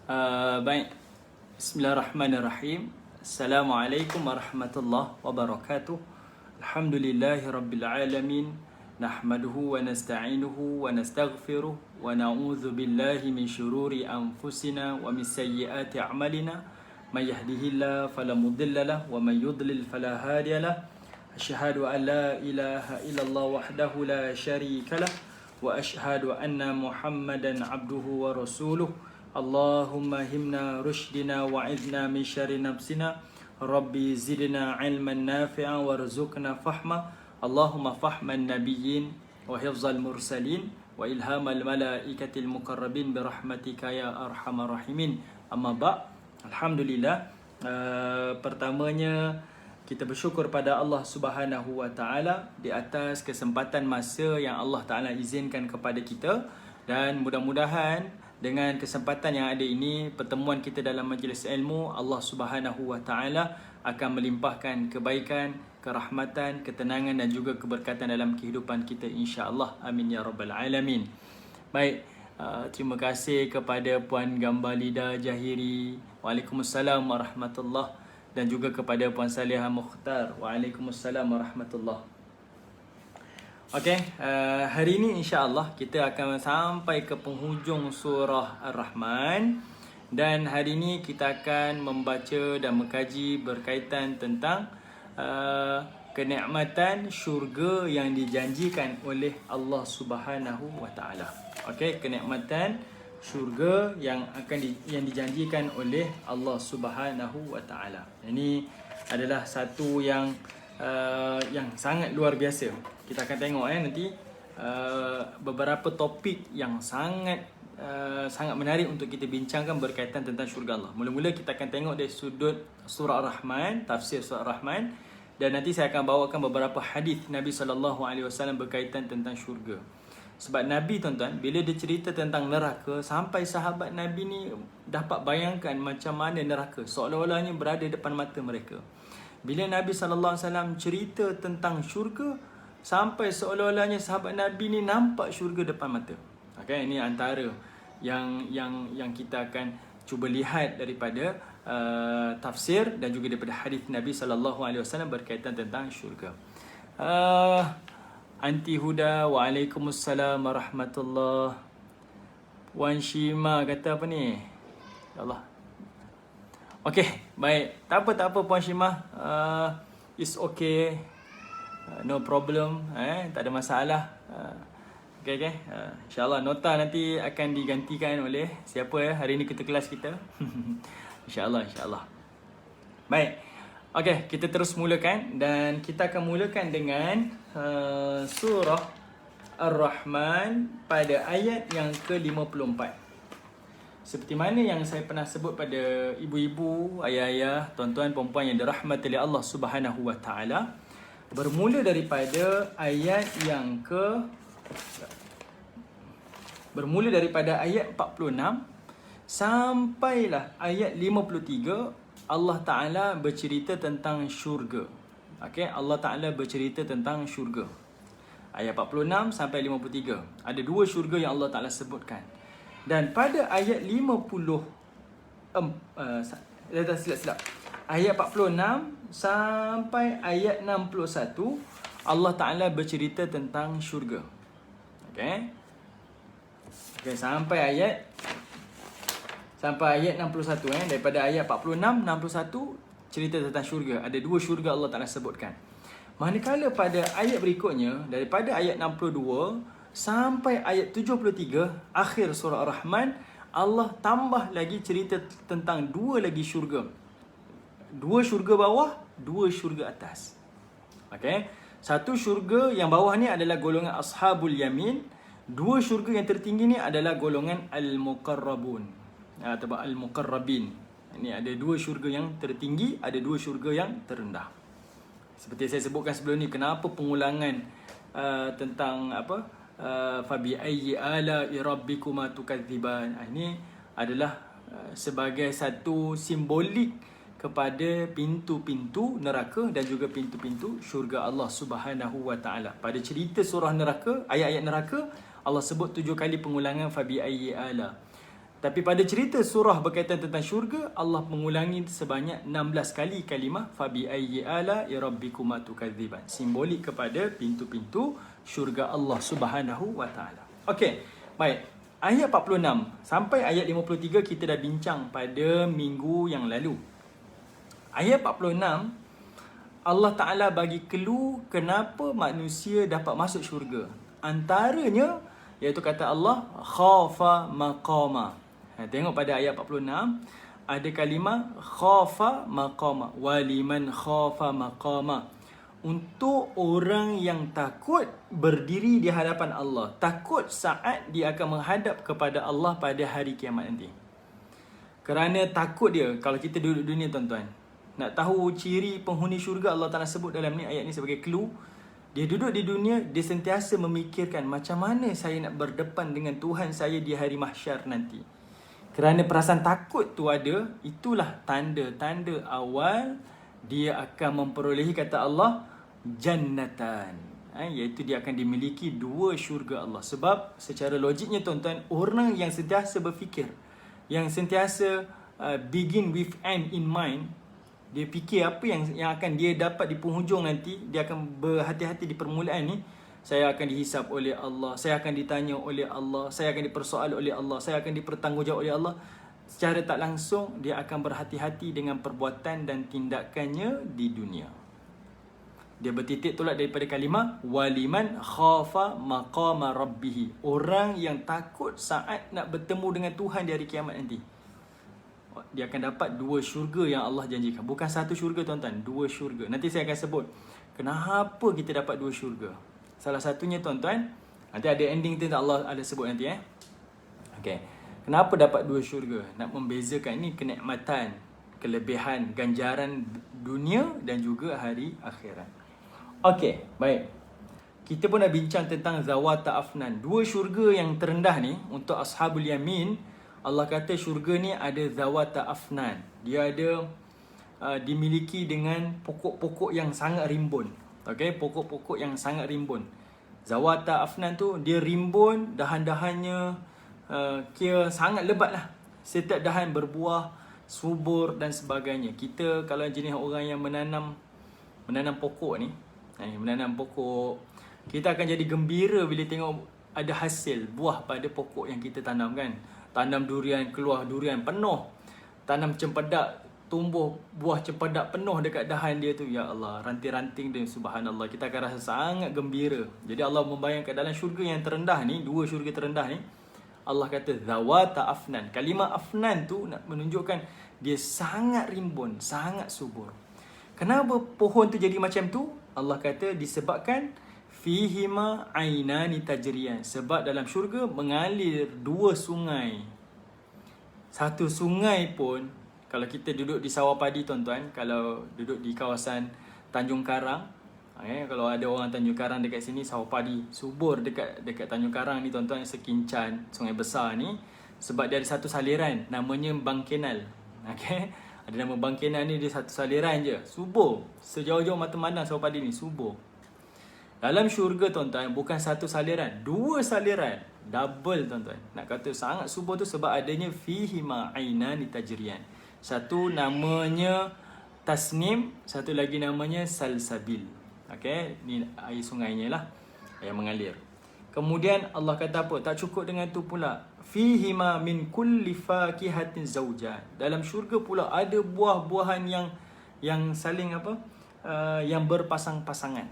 Baik, Bismillahirrahmanirrahim. Assalamualaikum warahmatullahi wabarakatuh. Alhamdulillahi rabbil alamin. Nahmaduhu wa nasta'inuhu wa nastaghfiruh wa na'udzu billahi min syururi anfusina wa min sayyiati a'malina. May yahdihillahu fala mudilla lahu wa may yudlil fala hadiya lahu. Asyhadu an la ilaha illallah wahdahu la syarika lahu wa asyhadu anna Muhammadan abduhu wa rasuluh. Allahumma himna rushdina wa'idna min syarri nafsina. Rabbi zidna ilman nafi'a warzuqna fahma. Allahumma fahman nabiyyin wa hifzal mursalin wa ilhamal malaikatil muqarrabin birahmatika ya arhamar rahimin. Amma ba'. Alhamdulillah, pertamanya kita bersyukur pada Allah Subhanahu wa taala di atas kesempatan masa yang Allah Taala izinkan kepada kita, dan mudah-mudahan dengan kesempatan yang ada ini, pertemuan kita dalam majlis ilmu, Allah Subhanahu wa taala akan melimpahkan kebaikan, kerahmatan, ketenangan dan juga keberkatan dalam kehidupan kita, insya-Allah. Amin ya rabbal alamin. Baik, terima kasih kepada Puan Gambalida Jahiri. Waalaikumsalam warahmatullahi, dan juga kepada Puan Salihah Mukhtar. Waalaikumsalam warahmatullahi. Okey, hari ini insya-Allah kita akan sampai ke penghujung surah Ar-Rahman, dan hari ini kita akan membaca dan mengkaji berkaitan tentang kenikmatan syurga yang dijanjikan oleh Allah Subhanahu wa taala. Okey, kenikmatan syurga yang dijanjikan oleh Allah Subhanahu wa taala. Ini adalah satu yang sangat luar biasa. Kita akan tengok nanti beberapa topik yang sangat menarik untuk kita bincangkan berkaitan tentang syurga Allah. Mula-mula kita akan tengok dari sudut surah Ar-Rahman, tafsir surah Ar-Rahman, dan nanti saya akan bawakan beberapa hadis Nabi SAW berkaitan tentang syurga. Sebab Nabi, tuan-tuan, bila dia cerita tentang neraka, sampai sahabat Nabi ni dapat bayangkan macam mana neraka, seolah-olahnya berada depan mata mereka. Bila Nabi SAW cerita tentang syurga, sampai seolah-olahnya sahabat Nabi ni nampak syurga depan mata. Okay, ini antara yang kita akan cuba lihat daripada tafsir dan juga daripada hadis Nabi SAW berkaitan tentang syurga. Anti Huda, Waalaikumsalam warahmatullahi. Puan Shima kata apa ni? Ya Allah. Okey, baik. Tak apa Puan Shima. It's okay. No problem. Tak ada masalah. Okay. InsyaAllah nota nanti akan digantikan oleh siapa hari ni ketua kelas kita. InsyaAllah. Baik. Okey, kita terus mulakan, dan kita akan mulakan dengan surah Ar-Rahman pada ayat yang ke-54. Seperti mana yang saya pernah sebut pada ibu-ibu, ayah-ayah, tuan-tuan, perempuan yang dirahmati oleh Allah Subhanahu wa taala, bermula daripada ayat 46 sampailah ayat 53. Allah Ta'ala bercerita tentang syurga. Okay, Allah Ta'ala bercerita tentang syurga. Ayat 46 sampai 53. Ada dua syurga yang Allah Ta'ala sebutkan. Dan pada ayat 50, silap. Ayat 46 sampai ayat 61, Allah Ta'ala bercerita tentang syurga. Okay, sampai ayat 61, daripada ayat 46, 61 cerita tentang syurga. Ada dua syurga Allah Ta'ala sebutkan. Manakala pada ayat berikutnya, daripada ayat 62 sampai ayat 73, akhir surah Ar-Rahman, Allah tambah lagi cerita tentang dua lagi syurga. Dua syurga bawah, dua syurga atas. Okay, satu syurga yang bawah ni adalah golongan Ashabul Yamin. Dua syurga yang tertinggi ni adalah golongan Al-Muqarrabun atau Al-Muqarrabin. Ini ada dua syurga yang tertinggi, ada dua syurga yang terendah. Seperti saya sebutkan sebelum ni, kenapa pengulangan tentang fabi ayyi ala'i rabbikuma tukadziban. Ini adalah sebagai satu simbolik kepada pintu-pintu neraka dan juga pintu-pintu syurga Allah Subhanahu wa taala. Pada cerita surah neraka, ayat-ayat neraka, Allah sebut 7 kali pengulangan fabi ayyi ala. Tapi pada cerita surah berkaitan tentang syurga, Allah mengulangi sebanyak 16 kali kalimah fabi ayyi ala rabbikuma tukadziban. Simbolik kepada pintu-pintu syurga Allah Subhanahu wa taala. Okey, baik. Ayat 46 sampai ayat 53 kita dah bincang pada minggu yang lalu. Ayat 46 Allah Taala bagi clue kenapa manusia dapat masuk syurga. Antaranya iaitu kata Allah khafa maqama. Tengok pada ayat 46 ada kalimah khafa maqama, waliman khafa maqama. Untuk orang yang takut berdiri di hadapan Allah, takut saat dia akan menghadap kepada Allah pada hari kiamat nanti. Kerana takut dia, kalau kita duduk dunia tuan-tuan, nak tahu ciri penghuni syurga, Allah Ta'ala sebut dalam ni ayat ni sebagai clue. Dia duduk di dunia, dia sentiasa memikirkan macam mana saya nak berdepan dengan Tuhan saya di hari mahsyar nanti. Kerana perasaan takut tu ada, itulah tanda-tanda awal dia akan memperolehi kata Allah jannatan. Iaitu dia akan dimiliki dua syurga Allah. Sebab secara logiknya tuan-tuan, orang yang sentiasa berfikir, yang sentiasa begin with end in mind, dia fikir apa yang akan dia dapat di penghujung nanti, dia akan berhati-hati di permulaan ni. Saya akan dihisap oleh Allah, saya akan ditanya oleh Allah, saya akan dipersoal oleh Allah, saya akan dipertanggungjawab oleh Allah. Secara tak langsung dia akan berhati-hati dengan perbuatan dan tindakannya di dunia. Dia bertitik tolak daripada kalimah waliman khafa maqama rabbih. Orang yang takut saat nak bertemu dengan Tuhan di hari kiamat nanti, dia akan dapat dua syurga yang Allah janjikan. Bukan satu syurga tuan-tuan, dua syurga. Nanti saya akan sebut kenapa kita dapat dua syurga. Salah satunya tuan-tuan, nanti ada ending tu Allah ada sebut nanti Okey. Kenapa dapat dua syurga? Nak membezakan ini kenikmatan, kelebihan, ganjaran dunia dan juga hari akhirat. Okey, baik. Kita pun dah bincang tentang zawata afnan. Dua syurga yang terendah ni untuk ashabul yamin, Allah kata syurga ni ada zawata afnan. Dia ada dimiliki dengan pokok-pokok yang sangat rimbun. Okey, pokok-pokok yang sangat rimbun. Zawata afnan tu dia rimbun, dahan-dahannya kira sangat lebat lah. Setiap dahan berbuah, subur dan sebagainya. Kita kalau jenis orang yang menanam pokok ni, menanam pokok, kita akan jadi gembira bila tengok ada hasil buah pada pokok yang kita tanam kan. Tanam durian, keluar durian penuh. Tanam cempedak, tumbuh buah cempedak penuh dekat dahan dia tu. Ya Allah, ranting-ranting dia, subhanallah, kita akan rasa sangat gembira. Jadi Allah membayangkan dalam syurga yang terendah ni, dua syurga terendah ni, Allah kata zawata afnan. Kalimah afnan tu nak menunjukkan dia sangat rimbun, sangat subur. Kenapa pohon tu jadi macam tu? Allah kata disebabkan fihima ainani tajriyan. Sebab dalam syurga mengalir dua sungai. Satu sungai pun, kalau kita duduk di sawah padi tuan-tuan, kalau duduk di kawasan Tanjung Karang, kalau ada orang Tanjung Karang dekat sini, sawah padi subur dekat Tanjung Karang ni tuan-tuan, Sekincan, sungai besar ni, sebab dia ada satu saliran namanya Bangkenal. Ada nama Bangkenal ni, dia satu saliran je, subur. Sejauh-jauh mata mandang sawah padi ni subur. Dalam syurga tuan-tuan, bukan satu saliran, dua saliran, double tuan-tuan. Nak kata sangat subur tu sebab adanya fihima ainani tajriyan. Satu namanya Tasnim, satu lagi namanya Salsabil. Okey, ni air sungainya lah yang mengalir. Kemudian Allah kata apa? Tak cukup dengan tu pula. Fihima min kulli fakihatin zawjan. Dalam syurga pula ada buah-buahan yang saling yang berpasang-pasangan.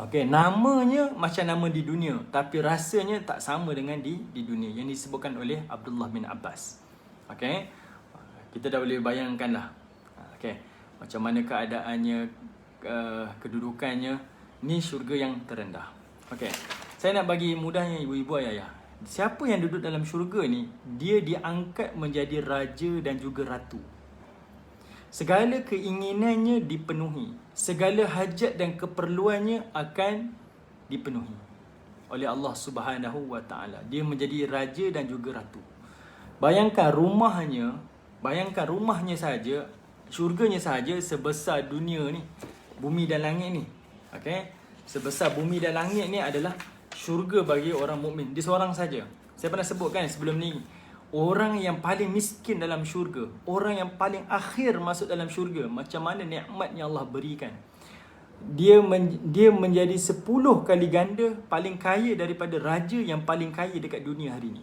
Okey, namanya macam nama di dunia, tapi rasanya tak sama dengan di dunia, yang disebutkan oleh Abdullah bin Abbas. Okey. Kita dah boleh bayangkan lah. Okay. Macam mana keadaannya, kedudukannya. Ni syurga yang terendah. Okay. Saya nak bagi mudahnya ibu-ibu ayah. Siapa yang duduk dalam syurga ni, dia diangkat menjadi raja dan juga ratu. Segala keinginannya dipenuhi. Segala hajat dan keperluannya akan dipenuhi oleh Allah Subhanahu wa taala. Dia menjadi raja dan juga ratu. Bayangkan rumahnya saja, syurganya saja sebesar dunia ni, bumi dan langit ni. Okey, sebesar bumi dan langit ni adalah syurga bagi orang mukmin. Dia seorang saja. Saya pernah sebutkan sebelum ni, orang yang paling miskin dalam syurga, orang yang paling akhir masuk dalam syurga, macam mana nikmat yang Allah berikan. Dia menjadi 10 kali ganda paling kaya daripada raja yang paling kaya dekat dunia hari ni.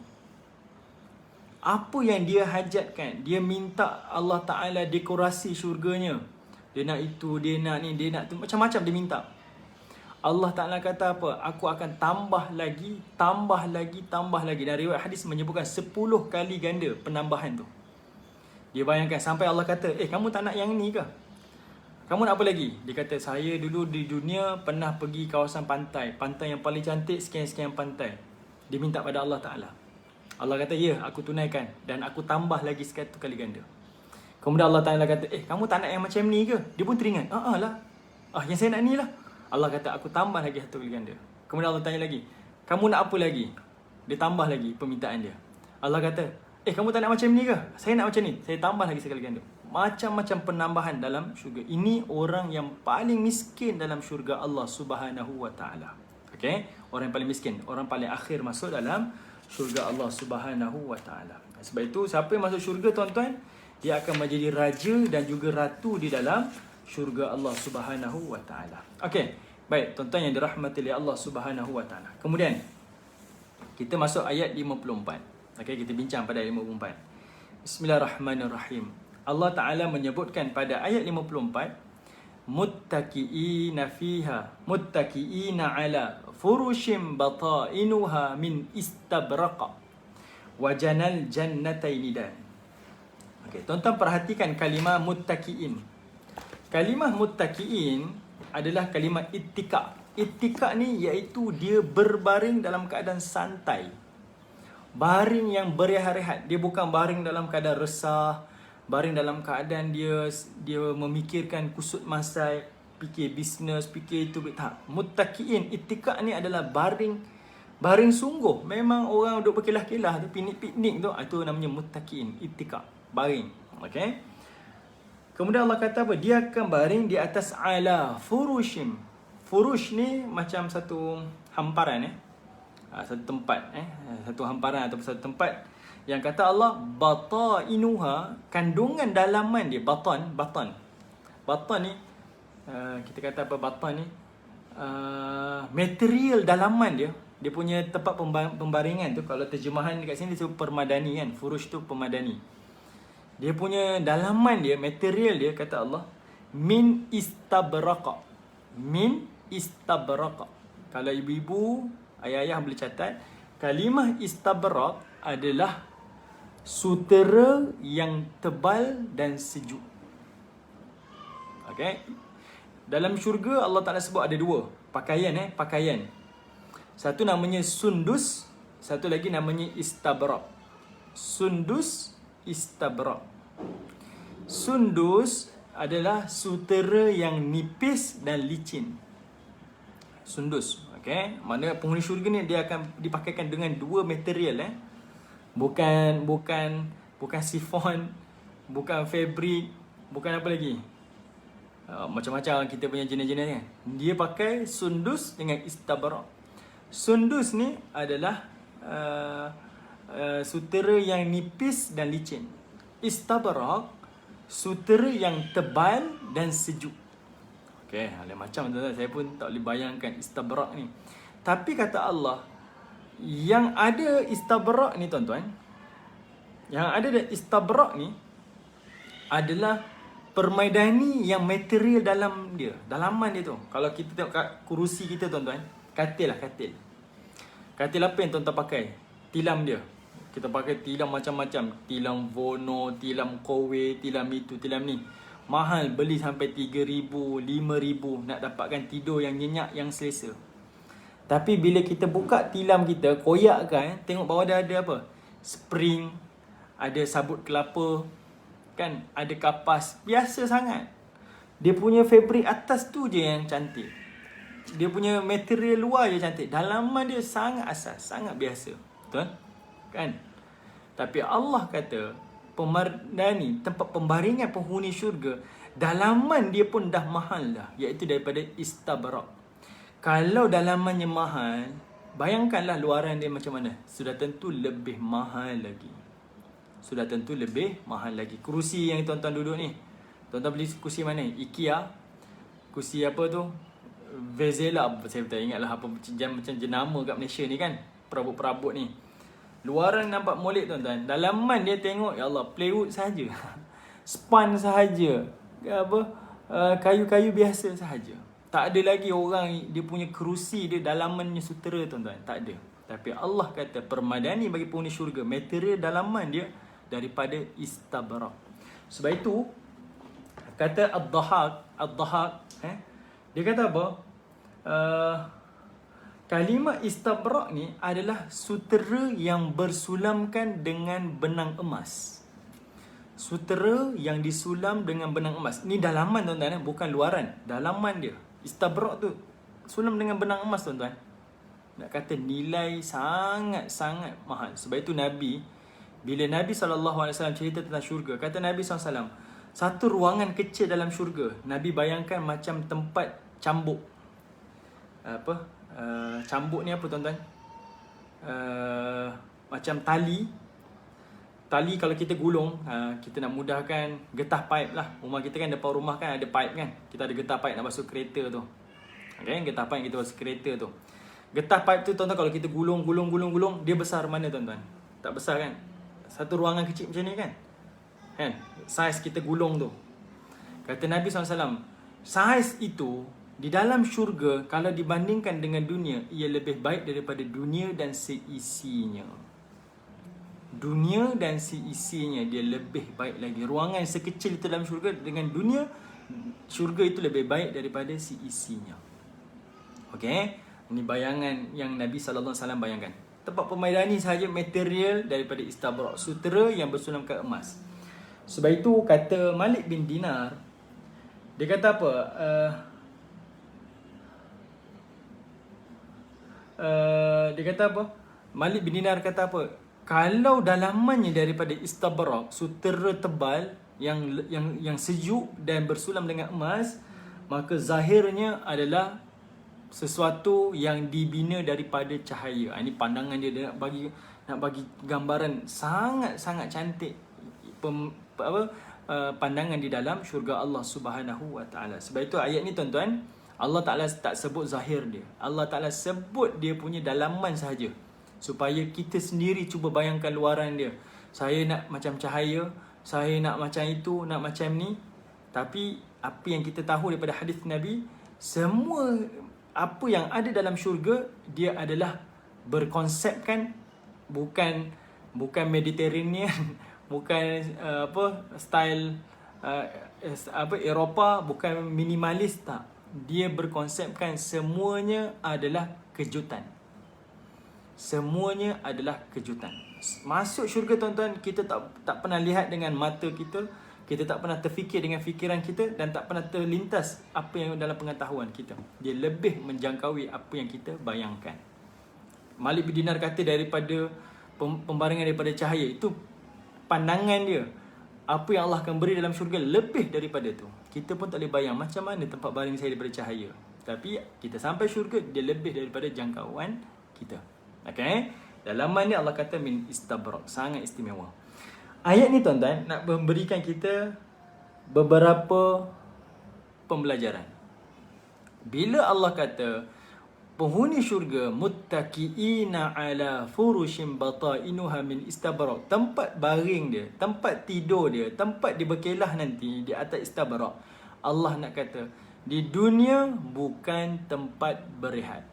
Apa yang dia hajatkan, dia minta Allah Ta'ala dekorasi syurganya. Dia nak itu, dia nak ni, dia nak tu, macam-macam dia minta. Allah Ta'ala kata apa? Aku akan tambah lagi, tambah lagi, tambah lagi. Dan riwayat hadis menyebutkan 10 kali ganda penambahan tu. Dia bayangkan sampai Allah kata, kamu tak nak yang ni ke? Kamu nak apa lagi? Dia kata, saya dulu di dunia pernah pergi kawasan pantai. Pantai yang paling cantik, sekian-sekian pantai. Dia minta pada Allah Ta'ala. Allah kata, ya, aku tunaikan. Dan aku tambah lagi 1 kali ganda. Kemudian Allah Ta'ala kata, kamu tak nak yang macam ni ke? Dia pun teringat, lah. Yang saya nak ni lah. Allah kata, aku tambah lagi 1 kali ganda. Kemudian Allah tanya lagi, kamu nak apa lagi? Dia tambah lagi permintaan dia. Allah kata, kamu tak nak macam ni ke? Saya nak macam ni. Saya tambah lagi 1 kali ganda. Macam-macam penambahan dalam syurga. Ini orang yang paling miskin dalam syurga Allah Subhanahu wa Ta'ala. Okay? Orang yang paling miskin. Orang paling akhir masuk dalam syurga Allah Subhanahu wa Ta'ala. Sebab itu, siapa yang masuk syurga, tuan-tuan, dia akan menjadi raja dan juga ratu di dalam syurga Allah Subhanahu wa Ta'ala. Okay. Baik, tuan-tuan yang dirahmati oleh Allah Subhanahu wa Ta'ala. Kemudian, kita masuk ayat 54. Okay, kita bincang pada ayat 54. Bismillahirrahmanirrahim. Allah Ta'ala menyebutkan pada ayat 54, muttaqi'ina fiha, muttaqi'ina ala furushim batainuha min istabraqa wajanal jannataini dan. Okay, tuan-tuan perhatikan kalimah muttaqi'in. Kalimah muttaqi'in adalah kalimah ittika. Ittika ni iaitu dia berbaring dalam keadaan santai. Baring yang berehat-rehat. Dia bukan baring dalam keadaan resah, baring dalam keadaan dia memikirkan kusut masai, fikir bisnes, fikir itu. Tak. Muttaqi'in, ittika ni adalah baring sungguh. Memang orang duduk berkelah-kelah tu, piknik-piknik tu, itu namanya muttaqi'in, ittika, baring. Okey. Kemudian Allah kata apa? Dia akan baring di atas ala furushim. Furush ni macam satu hamparan, satu tempat, satu hamparan atau satu tempat yang kata Allah batainuha, kandungan dalaman dia. Batan ni kita kata apa? Batan ni material dalaman dia. Dia punya tempat pembaringan tu, kalau terjemahan dekat sini disebut permadani kan. Furush tu permadani. Dia punya dalaman dia, material dia, kata Allah, min istabraqa. Min istabraqa. Kalau ibu-ibu, ayah-ayah boleh catat, kalimah istabraq adalah sutera yang tebal dan sejuk. Okay. Dalam syurga Allah Ta'ala sebut ada 2 pakaian, pakaian. Satu namanya sundus, satu lagi namanya istabraq. Sundus, istabraq. Sundus adalah sutera yang nipis dan licin. Sundus, okey. Mana penghuni syurga ni dia akan dipakaikan dengan 2 material, Bukan sifon, bukan fabric, bukan apa lagi. Macam-macam kita punya jenis-jenis kan. Dia pakai sundus dengan istabraq. Sundus ni adalah sutera yang nipis dan licin. Istabraq, sutera yang tebal dan sejuk. Okey, lain macam tuan-tuan, saya pun tak boleh bayangkan istabraq ni. Tapi kata Allah, yang ada istabraq ni tuan-tuan, yang ada istabraq ni adalah permaidani yang material dalam dia, dalaman dia tu. Kalau kita tengok kat kerusi kita tuan-tuan, katil. Katil apa yang tuan-tuan pakai? Tilam dia. Kita pakai tilam macam-macam. Tilam Vono, tilam Kowe, tilam itu, tilam ni. Mahal, beli sampai 3,000, 5,000 nak dapatkan tidur yang nyenyak, yang selesa. Tapi bila kita buka tilam kita, koyakkan, tengok bawah dia ada apa? Spring, ada sabut kelapa, kan? Ada kapas. Biasa sangat. Dia punya fabric atas tu je yang cantik. Dia punya material luar je cantik. Dalaman dia sangat asas, sangat biasa. Betul? Kan? Tapi Allah kata, pemardani, tempat pembaringan penghuni syurga, dalaman dia pun dah mahal dah, iaitu daripada istabraq. Kalau dalamannya mahal, bayangkanlah luaran dia macam mana. Sudah tentu lebih mahal lagi. sudah tentu lebih mahal lagi. Kerusi yang tuan-tuan duduk ni, tuan-tuan beli kerusi mana? IKEA. Kerusi apa tu? Vezela, saya tak ingat lah apa macam jenama kat Malaysia ni kan. Perabot-perabot ni. Luaran nampak molek tuan-tuan. Dalaman dia tengok, ya Allah, plywood sahaja. Span sahaja. Apa? Kayu-kayu biasa sahaja. Tak ada lagi orang dia punya kerusi dia dalamannya sutera tuan-tuan. Tak ada. Tapi Allah kata permadani bagi penghuni syurga, material dalaman dia daripada istabrak. Sebab itu kata Ad-Dhahak dia kata apa? Kalimah istabrak ni adalah sutera yang bersulamkan dengan benang emas. Sutera yang disulam dengan benang emas. Ni dalaman tuan-tuan, bukan luaran. Dalaman dia. Istabrak tu sulam dengan benang emas tuan-tuan. Nak kata nilai sangat-sangat mahal. Sebab itu Nabi, bila Nabi SAW cerita tentang syurga, kata Nabi SAW, satu ruangan kecil dalam syurga, Nabi bayangkan macam tempat cambuk. Cambuk ni apa tuan-tuan? Macam tali kalau kita gulung, kita nak mudahkan getah pipe lah. Rumah kita kan, depan rumah kan ada pipe kan. Kita ada getah pipe nak basuh kereta tu. Okay, getah pipe kita basuh kereta tu. Getah pipe tu tuan-tuan kalau kita gulung, dia besar mana tuan-tuan? Tak besar kan? Satu ruangan kecil macam ni kan? Saiz kita gulung tu. Kata Nabi SAW, saiz itu di dalam syurga kalau dibandingkan dengan dunia, ia lebih baik daripada dunia dan seisinya. Dunia dan seisinya dia lebih baik lagi. Ruangan sekecil itu dalam syurga dengan dunia, syurga itu lebih baik daripada seisinya. Okey, ini bayangan yang Nabi SAW bayangkan. Tempat permaidani sahaja material daripada istabrak, sutera yang bersulamkan emas. Sebab itu kata Malik bin Dinar, dia kata apa? Dia kata apa? Malik bin Dinar kata apa? Kalau dalamannya daripada istabrak, sutera tebal yang sejuk dan bersulam dengan emas, maka zahirnya adalah sesuatu yang dibina daripada cahaya. Ini pandangan dia nak bagi gambaran sangat-sangat cantik pandangan di dalam syurga Allah Subhanahu wa taala. Sebab itu ayat ni tuan-tuan, Allah Taala tak sebut zahir dia. Allah Taala sebut dia punya dalaman sahaja. Supaya kita sendiri cuba bayangkan luaran dia. Saya nak macam cahaya, saya nak macam itu, nak macam ni. Tapi apa yang kita tahu daripada hadis Nabi, semua apa yang ada dalam syurga, dia adalah berkonsepkan bukan Mediterranean, bukan style Eropah, bukan minimalis, tak. Dia berkonsepkan semuanya adalah kejutan. Semuanya adalah kejutan. Masuk syurga tuan-tuan, kita tak pernah lihat dengan mata kita, kita tak pernah terfikir dengan fikiran kita, dan tak pernah terlintas apa yang dalam pengetahuan kita. Dia lebih menjangkaui apa yang kita bayangkan. Malik bin Dinar kata daripada pembarangan daripada cahaya, itu pandangan dia. Apa yang Allah akan beri dalam syurga lebih daripada tu. Kita pun tak boleh bayang macam mana tempat baring saya daripada cahaya. Tapi kita sampai syurga, dia lebih daripada jangkauan kita. Okay? Dalaman ni Allah kata min istabrak, sangat istimewa. Ayat ni tuan-tuan nak memberikan kita beberapa pembelajaran. Bila Allah kata penghuni syurga muttaqiina ala furushim batainuha min istabrak, tempat baring dia, tempat tidur dia, tempat dia berkelah nanti di atas istabrak, Allah nak kata di dunia bukan tempat berehat.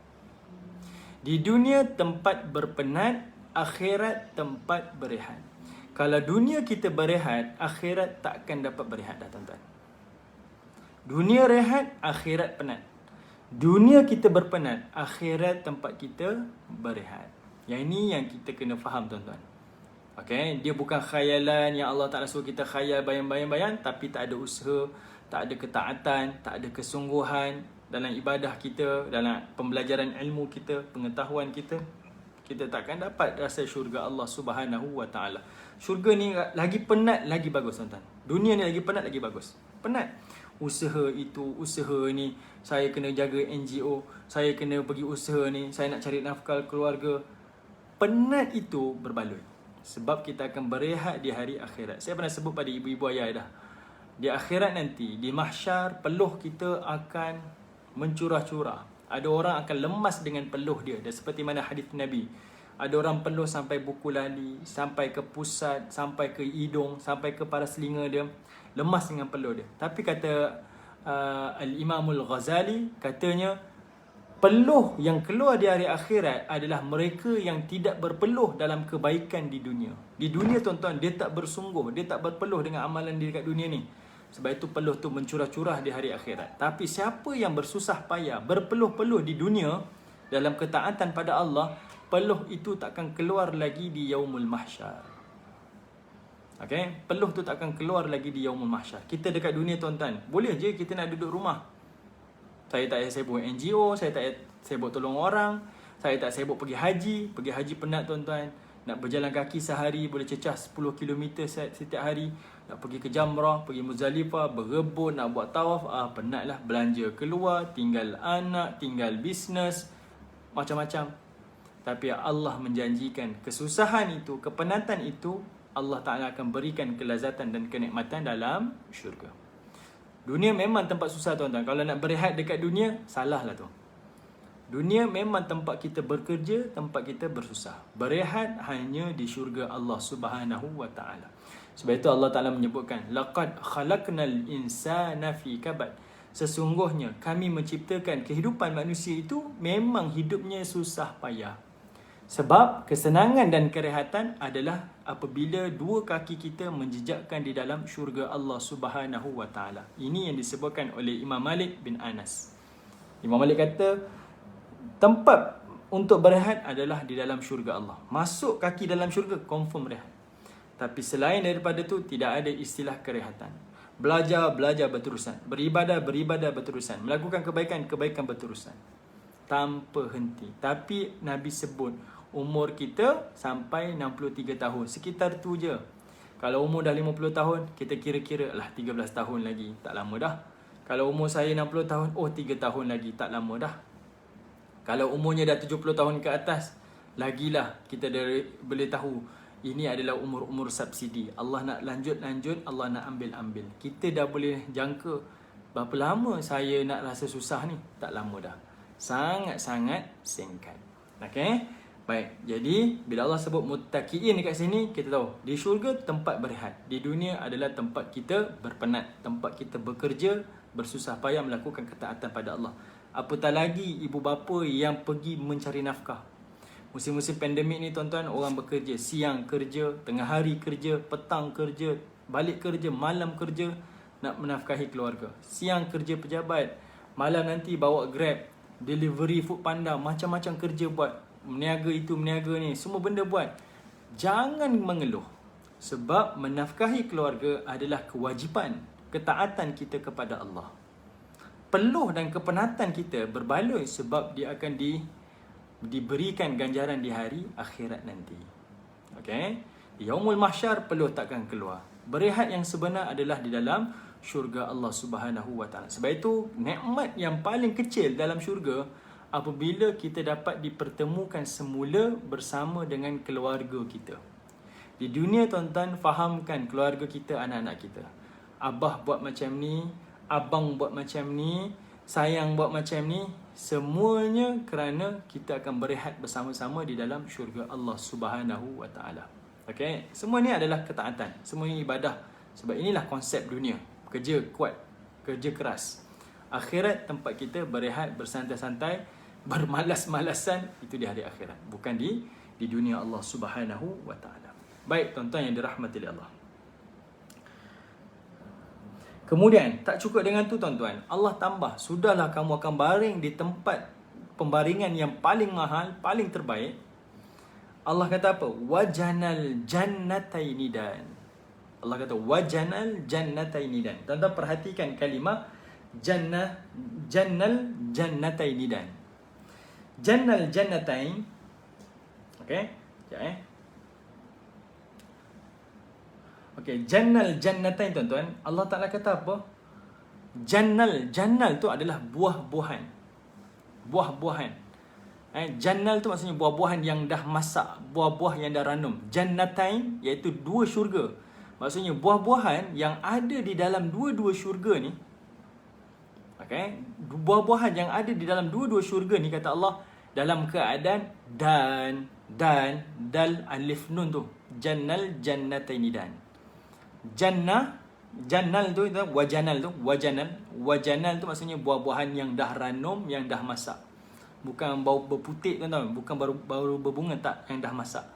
Di dunia tempat berpenat, akhirat tempat berehat. Kalau dunia kita berehat, akhirat takkan dapat berehat dah tuan-tuan. Dunia rehat, akhirat penat. Dunia kita berpenat, akhirat tempat kita berehat. Yang ini yang kita kena faham tuan-tuan. Okay? Dia bukan khayalan yang Allah Ta'ala suruh kita khayal bayang-bayang, tapi tak ada usaha, tak ada ketaatan, tak ada kesungguhan dalam ibadah kita, dalam pembelajaran ilmu kita, pengetahuan kita, kita takkan dapat rasa syurga Allah Subhanahu wa taala. Syurga ni lagi penat lagi bagus tuan-tuan. Dunia ni lagi penat lagi bagus. Penat. Usaha itu, usaha ni, saya kena jaga NGO, saya kena pergi usaha ni, saya nak cari nafkah keluarga. Penat itu berbaloi. Sebab kita akan berehat di hari akhirat. Saya pernah sebut pada ibu-ibu ayah dah. Di akhirat nanti, di mahsyar, peluh kita akan mencurah-curah. Ada orang akan lemas dengan peluh dia. Dan seperti mana hadis Nabi, ada orang peluh sampai buku lali, sampai ke pusat, sampai ke hidung, sampai ke paras telinga dia. Lemas dengan peluh dia. Tapi kata Al-Imamul Ghazali, katanya peluh yang keluar di hari akhirat adalah mereka yang tidak berpeluh dalam kebaikan di dunia. Di dunia tuan-tuan, dia tak bersungguh, dia tak berpeluh dengan amalan dia dekat dunia ni. Sebab itu peluh tu mencurah-curah di hari akhirat. Tapi siapa yang bersusah payah, berpeluh-peluh di dunia dalam ketaatan pada Allah, peluh itu takkan keluar lagi di yaumul mahsyar. Okay? Peluh tu takkan keluar lagi di yaumul mahsyar. Kita dekat dunia tuan-tuan, boleh je kita nak duduk rumah. Saya tak sibuk NGO, saya tak sibuk tolong orang, saya tak sibuk pergi haji. Pergi haji penat tuan-tuan. Nak berjalan kaki sehari boleh cecah 10 km setiap hari. Nak pergi ke Jamrah, pergi Muzdalifah, berebut, nak buat tawaf, penatlah. Belanja keluar, tinggal anak, tinggal bisnes, macam-macam. Tapi Allah menjanjikan kesusahan itu, kepenatan itu, Allah Ta'ala akan berikan kelazatan dan kenikmatan dalam syurga. Dunia memang tempat susah tuan-tuan. Kalau nak berehat dekat dunia, salah lah tu. Dunia memang tempat kita bekerja, tempat kita bersusah. Berehat hanya di syurga Allah Subhanahu wa Ta'ala. Sebab itu Allah Ta'ala menyebutkan, laqad khalaqnal insana fi kabad. Sesungguhnya kami menciptakan kehidupan manusia itu memang hidupnya susah payah. Sebab kesenangan dan kerehatan adalah apabila dua kaki kita menjejakkan di dalam syurga Allah Subhanahu wa Ta'ala. Ini yang disebutkan oleh Imam Malik bin Anas. Imam Malik kata, tempat untuk berehat adalah di dalam syurga Allah. Masuk kaki dalam syurga, confirm rehat. Tapi selain daripada itu, tidak ada istilah kerehatan. Belajar berterusan. Beribadah berterusan. Melakukan kebaikan berterusan. Tanpa henti. Tapi Nabi sebut, umur kita sampai 63 tahun. Sekitar tu je. Kalau umur dah 50 tahun, kita kira-kira lah 13 tahun lagi. Tak lama dah. Kalau umur saya 60 tahun, 3 tahun lagi. Tak lama dah. Kalau umurnya dah 70 tahun ke atas, lagilah kita boleh tahu ini adalah umur-umur subsidi. Allah nak lanjut, Allah nak ambil. Kita dah boleh jangka berapa lama saya nak rasa susah ni. Tak lama dah. Sangat-sangat singkat. Okay? Baik, jadi bila Allah sebut muttaqiin dekat sini, kita tahu di syurga tempat berehat. Di dunia adalah tempat kita berpenat, tempat kita bekerja, bersusah payah melakukan ketaatan pada Allah. Apatah lagi ibu bapa yang pergi mencari nafkah. Musim-musim pandemik ni tuan-tuan, orang bekerja, siang kerja, tengah hari kerja, petang kerja, balik kerja, malam kerja nak menafkahi keluarga. Siang kerja pejabat, malam nanti bawa Grab, delivery, food panda, macam-macam kerja buat. Meniaga itu, meniaga ni, semua benda buat. Jangan mengeluh. Sebab menafkahi keluarga adalah kewajipan, ketaatan kita kepada Allah. Peluh dan kepenatan kita berbaloi sebab dia akan diberikan ganjaran di hari akhirat nanti. Okay? Di yaumul mahsyar peluh takkan keluar. Berehat yang sebenar adalah di dalam syurga Allah Subhanahu wa Ta'ala. Sebab itu, nikmat yang paling kecil dalam syurga apabila kita dapat dipertemukan semula bersama dengan keluarga kita. Di dunia tuan-tuan, fahamkan keluarga kita, anak-anak kita. Abah buat macam ni, abang buat macam ni, sayang buat macam ni. Semuanya kerana kita akan berehat bersama-sama di dalam syurga Allah Subhanahu wa Ta'ala. Okay? Semua ni adalah ketaatan. Semua ini ibadah. Sebab inilah konsep dunia. Kerja kuat, kerja keras. Akhirat tempat kita berehat, bersantai-santai, bermalas-malasan, itu di hari akhirat, bukan di dunia Allah Subhanahu wa Ta'ala. Baik tuan-tuan yang dirahmati oleh Allah. Kemudian tak cukup dengan tu tuan-tuan, Allah tambah, sudahlah kamu akan baring di tempat pembaringan yang paling mahal, paling terbaik. Allah kata apa? Wajanal jannataini dan. Allah kata wajanal jannataini dan. Tuan-tuan perhatikan kalimah jannal jannataini dan. Jannal jannatain. Okey, sekejap Okey, jannal jannatain tuan-tuan. Allah Ta'ala kata apa? Jannal tu adalah buah-buahan. Buah-buahan. Jannal tu maksudnya buah-buahan yang dah masak, buah-buah yang dah ranum. Jannatain iaitu dua syurga. Maksudnya buah-buahan yang ada di dalam dua-dua syurga ni. Okey, buah-buahan yang ada di dalam dua-dua syurga ni kata Allah dalam keadaan dal alif nun tu. Jannal jannataini dan. Jannal tu wajanal tu maksudnya buah-buahan yang dah ranum, yang dah masak. Bukan bau berputik tuan-tuan, bukan baru berbunga, tak, yang dah masak.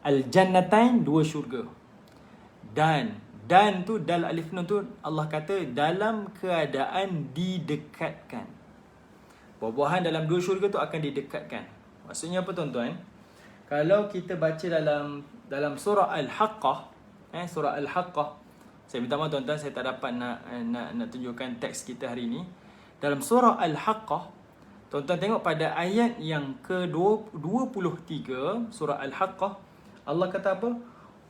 Al-jannatain dua syurga. Dan tu dal alif nun tu Allah kata dalam keadaan didekatkan. Buah-buahan dalam dua syurga tu akan didekatkan. Maksudnya apa tuan-tuan? Kalau kita baca dalam surah Al-Haqqah, surah Al-Haqqah, saya minta maaf tuan-tuan, saya tak dapat nak tunjukkan teks kita hari ini. Dalam surah Al-Haqqah, tuan-tuan tengok pada ayat yang ke-23 surah Al-Haqqah, Allah kata apa?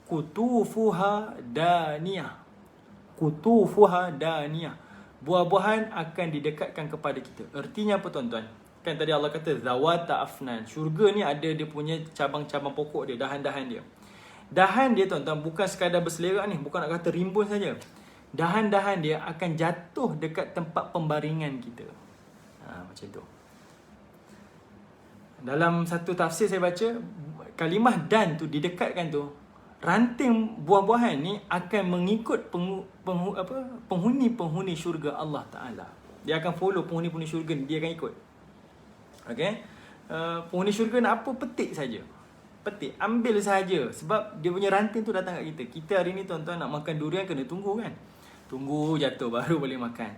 Qutufuha daniyah. Qutufuha daniyah. Buah-buahan akan didekatkan kepada kita. Artinya apa tuan-tuan? Kan tadi Allah kata zawata afnan. Syurga ni ada dia punya cabang-cabang pokok dia, dahan-dahan dia. Dahan dia tuan-tuan bukan sekadar berselerak ni, bukan nak kata rimbun saja. Dahan-dahan dia akan jatuh dekat tempat pembaringan kita. Macam tu. Dalam satu tafsir saya baca, kalimah dan tu didekatkan tu, ranting buah-buahan ni akan mengikut penghuni-penghuni syurga Allah Ta'ala. Dia akan follow penghuni-penghuni syurga ni, dia akan ikut. Okay? Penghuni syurga nak apa? Petik saja. Petik, ambil saja. Sebab dia punya ranting tu datang kat kita. Kita hari ni tuan-tuan nak makan durian kena tunggu kan? Tunggu jatuh baru boleh makan.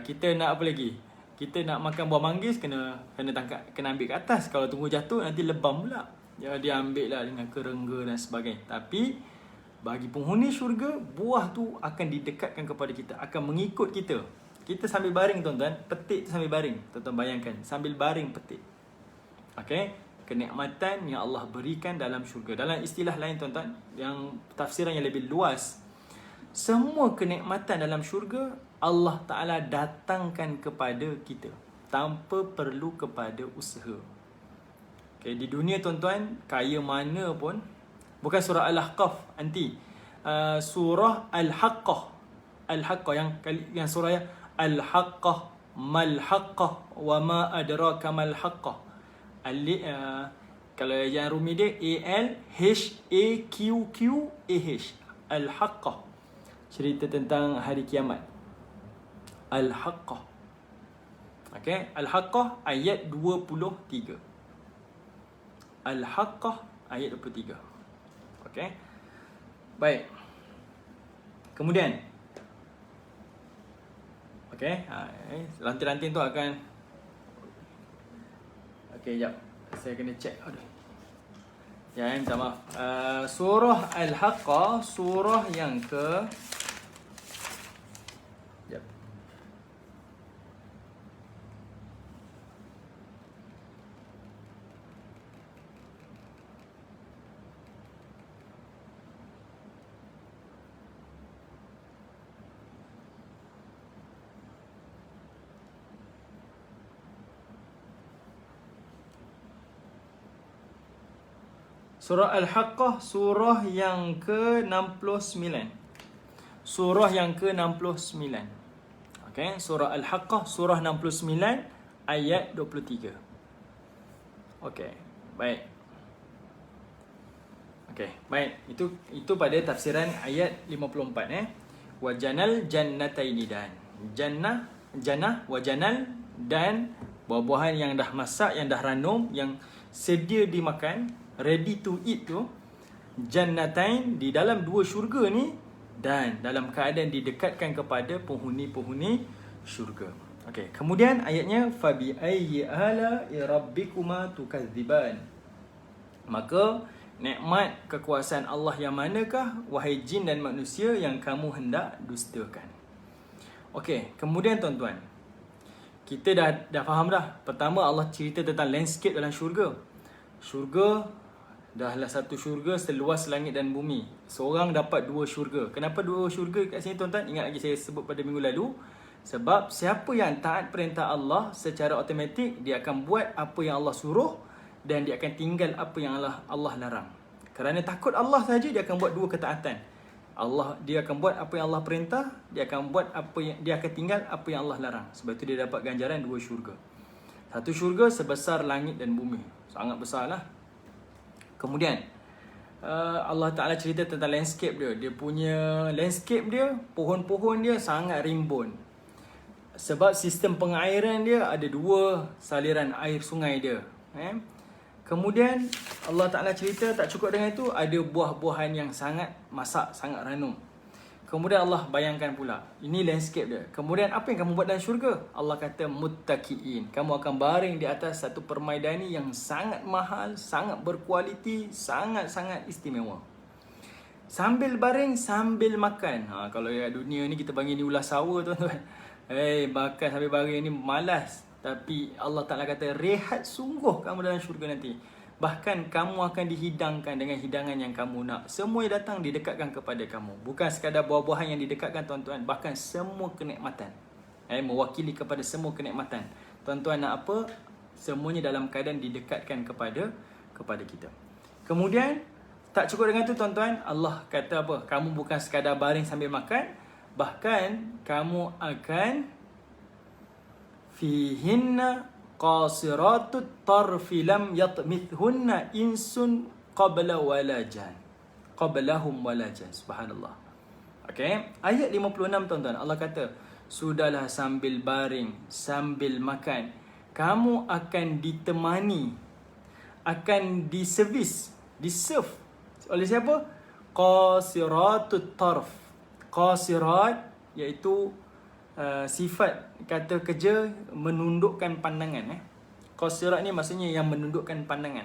Kita nak apa lagi? Kita nak makan buah manggis kena tangkap, kena ambil kat atas. Kalau tunggu jatuh nanti lebam pula. Dia ambil lah dengan kerengga dan sebagainya. Tapi bagi penghuni syurga, buah tu akan didekatkan kepada kita, akan mengikut kita. Kita sambil baring tuan-tuan, petik tu sambil baring. Tuan-tuan bayangkan, sambil baring petik. Okey, kenikmatan yang Allah berikan dalam syurga. Dalam istilah lain tuan-tuan, yang tafsiran yang lebih luas, semua kenikmatan dalam syurga Allah Ta'ala datangkan kepada kita tanpa perlu kepada usaha. Okay, di dunia tuan-tuan, kaya mana pun, bukan surah Al-Ahqaf nanti, surah Al-Haqqah. Al-Haqqah yang surah Al-Haqqah mal-Haqqah wa ma adraka mal-Haqqah. Kalau yang rumi dia A-L-H-A-Q-Q-A-H. Al-Haqqah, cerita tentang hari kiamat. Al-Haqqah. Okay, Al-Haqqah ayat 23. Al-Haqqah ayat 23. Okay. Baik. Kemudian, okay, ranting-ranting tu akan, okay, jap, saya kena check. Aduh, ya, minta maaf. Surah Al-Haqqah, surah yang ke, jap, surah Al-Haqqah, surah yang ke-69. Surah yang ke-69. Okay, surah Al-Haqqah, surah 69, ayat 23. Okay, baik. Okay, baik. Itu pada tafsiran ayat 54. Wajanal jannataini dan. Jannah, wajanal, dan buah-buahan yang dah masak, yang dah ranum, yang sedia dimakan, ready to eat tu, jannatain, di dalam dua syurga ni, dan dalam keadaan didekatkan kepada penghuni-penghuni syurga. Okey, kemudian ayatnya fabi ayyi ala'i rabbikuma tukadziban. Maka nikmat kekuasaan Allah yang manakah wahai jin dan manusia yang kamu hendak dustakan. Okey, kemudian tuan-tuan, kita dah faham dah. Pertama, Allah cerita tentang landscape dalam syurga. Syurga dahlah satu syurga seluas langit dan bumi. Seorang dapat dua syurga. Kenapa dua syurga kat sini tuan-tuan? Ingat lagi saya sebut pada minggu lalu. Sebab siapa yang taat perintah Allah, secara automatik dia akan buat apa yang Allah suruh dan dia akan tinggal apa yang Allah larang. Kerana takut Allah saja dia akan buat dua ketaatan. Dia akan buat apa yang Allah perintah, dia akan tinggal apa yang Allah larang. Sebab itu dia dapat ganjaran dua syurga. Satu syurga sebesar langit dan bumi. Sangat besarlah. Kemudian Allah Ta'ala cerita tentang landscape dia. Dia punya landscape dia, pohon-pohon dia sangat rimbun. Sebab sistem pengairan dia ada dua saliran air sungai dia. Kemudian Allah Ta'ala cerita tak cukup dengan itu, ada buah-buahan yang sangat masak, sangat ranum. Kemudian Allah bayangkan pula, ini landscape dia. Kemudian apa yang kamu buat dalam syurga? Allah kata muttaqiin. Kamu akan baring di atas satu permaidani yang sangat mahal, sangat berkualiti, sangat-sangat istimewa. Sambil baring, sambil makan. Kalau kat dunia ni kita panggil ni ulas sawa tuan-tuan. Makan sambil baring ni malas. Tapi Allah Ta'ala kata rehat sungguh kamu dalam syurga nanti. Bahkan kamu akan dihidangkan dengan hidangan yang kamu nak. Semua yang datang didekatkan kepada kamu. Bukan sekadar buah-buahan yang didekatkan tuan-tuan. Bahkan semua kenikmatan. Mewakili kepada semua kenikmatan. Tuan-tuan nak apa? Semuanya dalam keadaan didekatkan kepada kita. Kemudian, tak cukup dengan itu tuan-tuan. Allah kata apa? Kamu bukan sekadar baring sambil makan. Bahkan kamu akan fihinna qasiratut tarfi lam yatmithunna insun qablahum walajan. Subhanallah. Okey, ayat 56 tuan-tuan, Allah kata, sudahlah sambil baring, sambil makan, kamu akan ditemani, akan diservis, diserve oleh siapa? Qasiratut tarf. Qasirat iaitu sifat kata kerja menundukkan pandangan. Qasirat ni maksudnya yang menundukkan pandangan.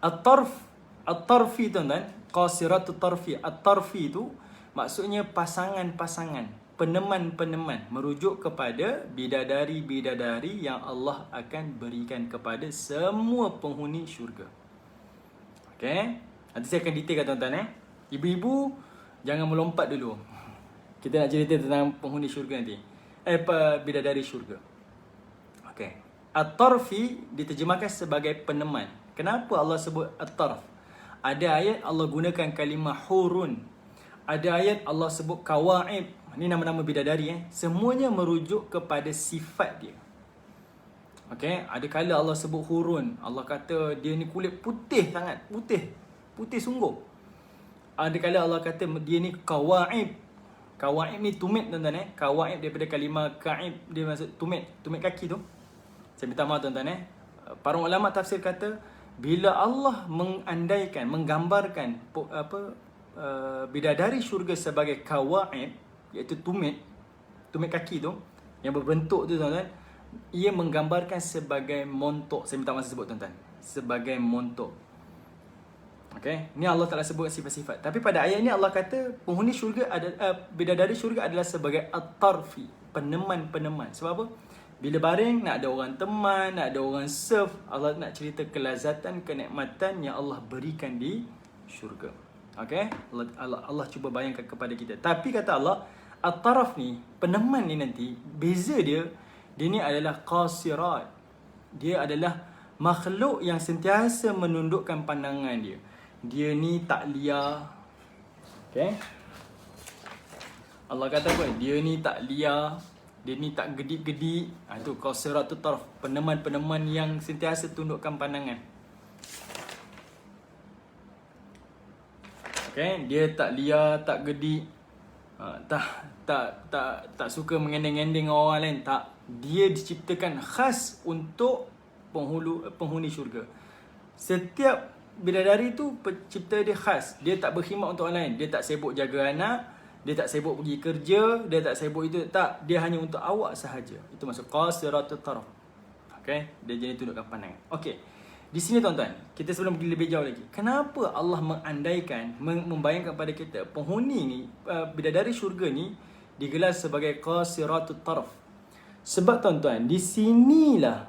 At-tarfi tuan-tuan, qasiratut tarfi. At-tarfi tu maksudnya pasangan-pasangan, peneman-peneman, merujuk kepada bidadari-bidadari yang Allah akan berikan kepada semua penghuni syurga. Okey, nanti saya akan detailkan tuan-tuan. Ibu-ibu jangan melompat dulu. Kita nak cerita tentang penghuni syurga nanti. Bidadari syurga. Okey. At-tarfi diterjemahkan sebagai peneman. Kenapa Allah sebut at-tarf? Ada ayat Allah gunakan kalimah hurun. Ada ayat Allah sebut kawaib. Ini nama-nama bidadari. Semuanya merujuk kepada sifat dia. Okey. Ada kala Allah sebut hurun. Allah kata dia ni kulit putih sangat. Putih sungguh. Ada kala Allah kata dia ni kawaib. Kawaib ni tumit tuan-tuan. Kawaib daripada kalimah kaib, dia maksud tumit kaki tu. Saya minta maaf tuan-tuan. Para ulama tafsir kata bila Allah mengandaikan, menggambarkan bidadari syurga sebagai kawaib, iaitu tumit kaki tu yang berbentuk tu tuan-tuan, ia menggambarkan sebagai montok. Saya minta maaf sebut tuan-tuan, sebagai montok. Okey, ni Allah Ta'ala sebut sifat-sifat. Tapi pada ayat ni Allah kata penghuni syurga bidadari syurga adalah sebagai at-tarfi, peneman-peneman. Sebab apa? Bila baring nak ada orang teman, nak ada orang serve. Allah nak cerita kelazatan, kenikmatan yang Allah berikan di syurga. Okey, Allah cuba bayangkan kepada kita. Tapi kata Allah, at-taraf ni, peneman ni nanti, beza dia ni adalah qasirat. Dia adalah makhluk yang sentiasa menundukkan pandangan dia. Dia ni tak liar. Okay. Allah kata apa? Dia ni tak liar. Dia ni tak gedik-gedik. Itu qasiratut tarf. Peneman-peneman yang sentiasa tundukkan pandangan. Okay. Dia tak liar, tak gedik. Tak suka mengendeng-endeng orang lain. Tak. Dia diciptakan khas untuk penghuni syurga. Setiap bidadari tu pencipta dia khas. Dia tak berkhidmat untuk orang lain. Dia tak sibuk jaga anak. Dia tak sibuk pergi kerja. Dia tak sibuk itu. Tak. Dia hanya untuk awak sahaja. Itu maksud qasiratut tarf. Okay. Dia jadi tundukkan pandangan. Okay. Di sini tuan-tuan, kita sebelum pergi lebih jauh lagi. Kenapa Allah mengandaikan, membayangkan kepada kita penghuni ni, bidadari syurga ni digelar sebagai qasiratut tarf? Sebab tuan-tuan, di sinilah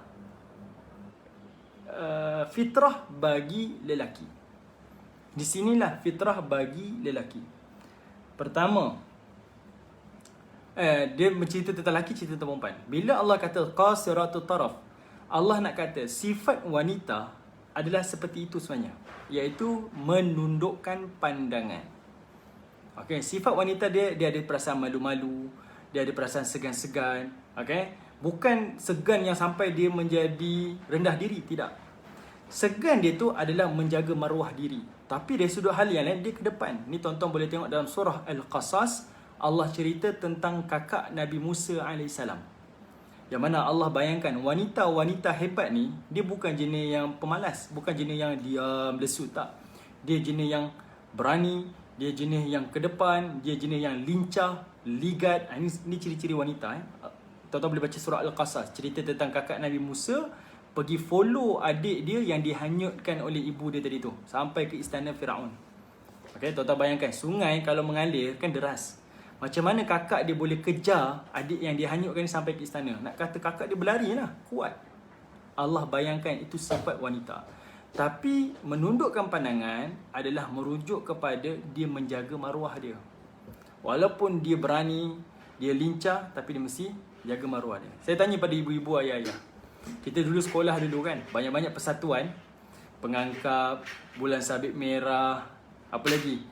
fitrah bagi lelaki. Di sinilah fitrah bagi lelaki. Pertama, dia mencerita tentang lelaki, cerita tentang perempuan. Bila Allah kata qasiratut taraf, Allah nak kata sifat wanita adalah seperti itu sebenarnya, iaitu menundukkan pandangan. Okey, sifat wanita dia ada perasaan malu-malu, dia ada perasaan segan-segan, okey? Bukan segan yang sampai dia menjadi rendah diri, tidak. Segan dia tu adalah menjaga maruah diri. Tapi dari sudut hal yang lain, dia ke depan. Ni tuan-tuan boleh tengok dalam surah Al-Qasas, Allah cerita tentang kakak Nabi Musa AS. Yang mana Allah bayangkan wanita-wanita hebat ni, dia bukan jenis yang pemalas, bukan jenis yang diam, lesu, tak. Dia jenis yang berani, dia jenis yang ke depan, dia jenis yang lincah, ligat. Ini ciri-ciri wanita. Tuan-tuan boleh baca surah Al-Qasas, cerita tentang kakak Nabi Musa pergi follow adik dia yang dihanyutkan oleh ibu dia tadi tu sampai ke istana Firaun. Okey, tuan-tuan bayangkan sungai kalau mengalir kan deras. Macam mana kakak dia boleh kejar adik yang dihanyutkan sampai ke istana? Nak kata kakak dia berlari lah, kuat. Allah bayangkan itu sifat wanita. Tapi menundukkan pandangan adalah merujuk kepada dia menjaga maruah dia. Walaupun dia berani, dia lincah, tapi dia mesti jaga maruah dia. Saya tanya pada ibu-ibu, ayah-ayah, kita dulu sekolah dulu kan, banyak-banyak persatuan, pengangkap, bulan sabit merah, apa lagi,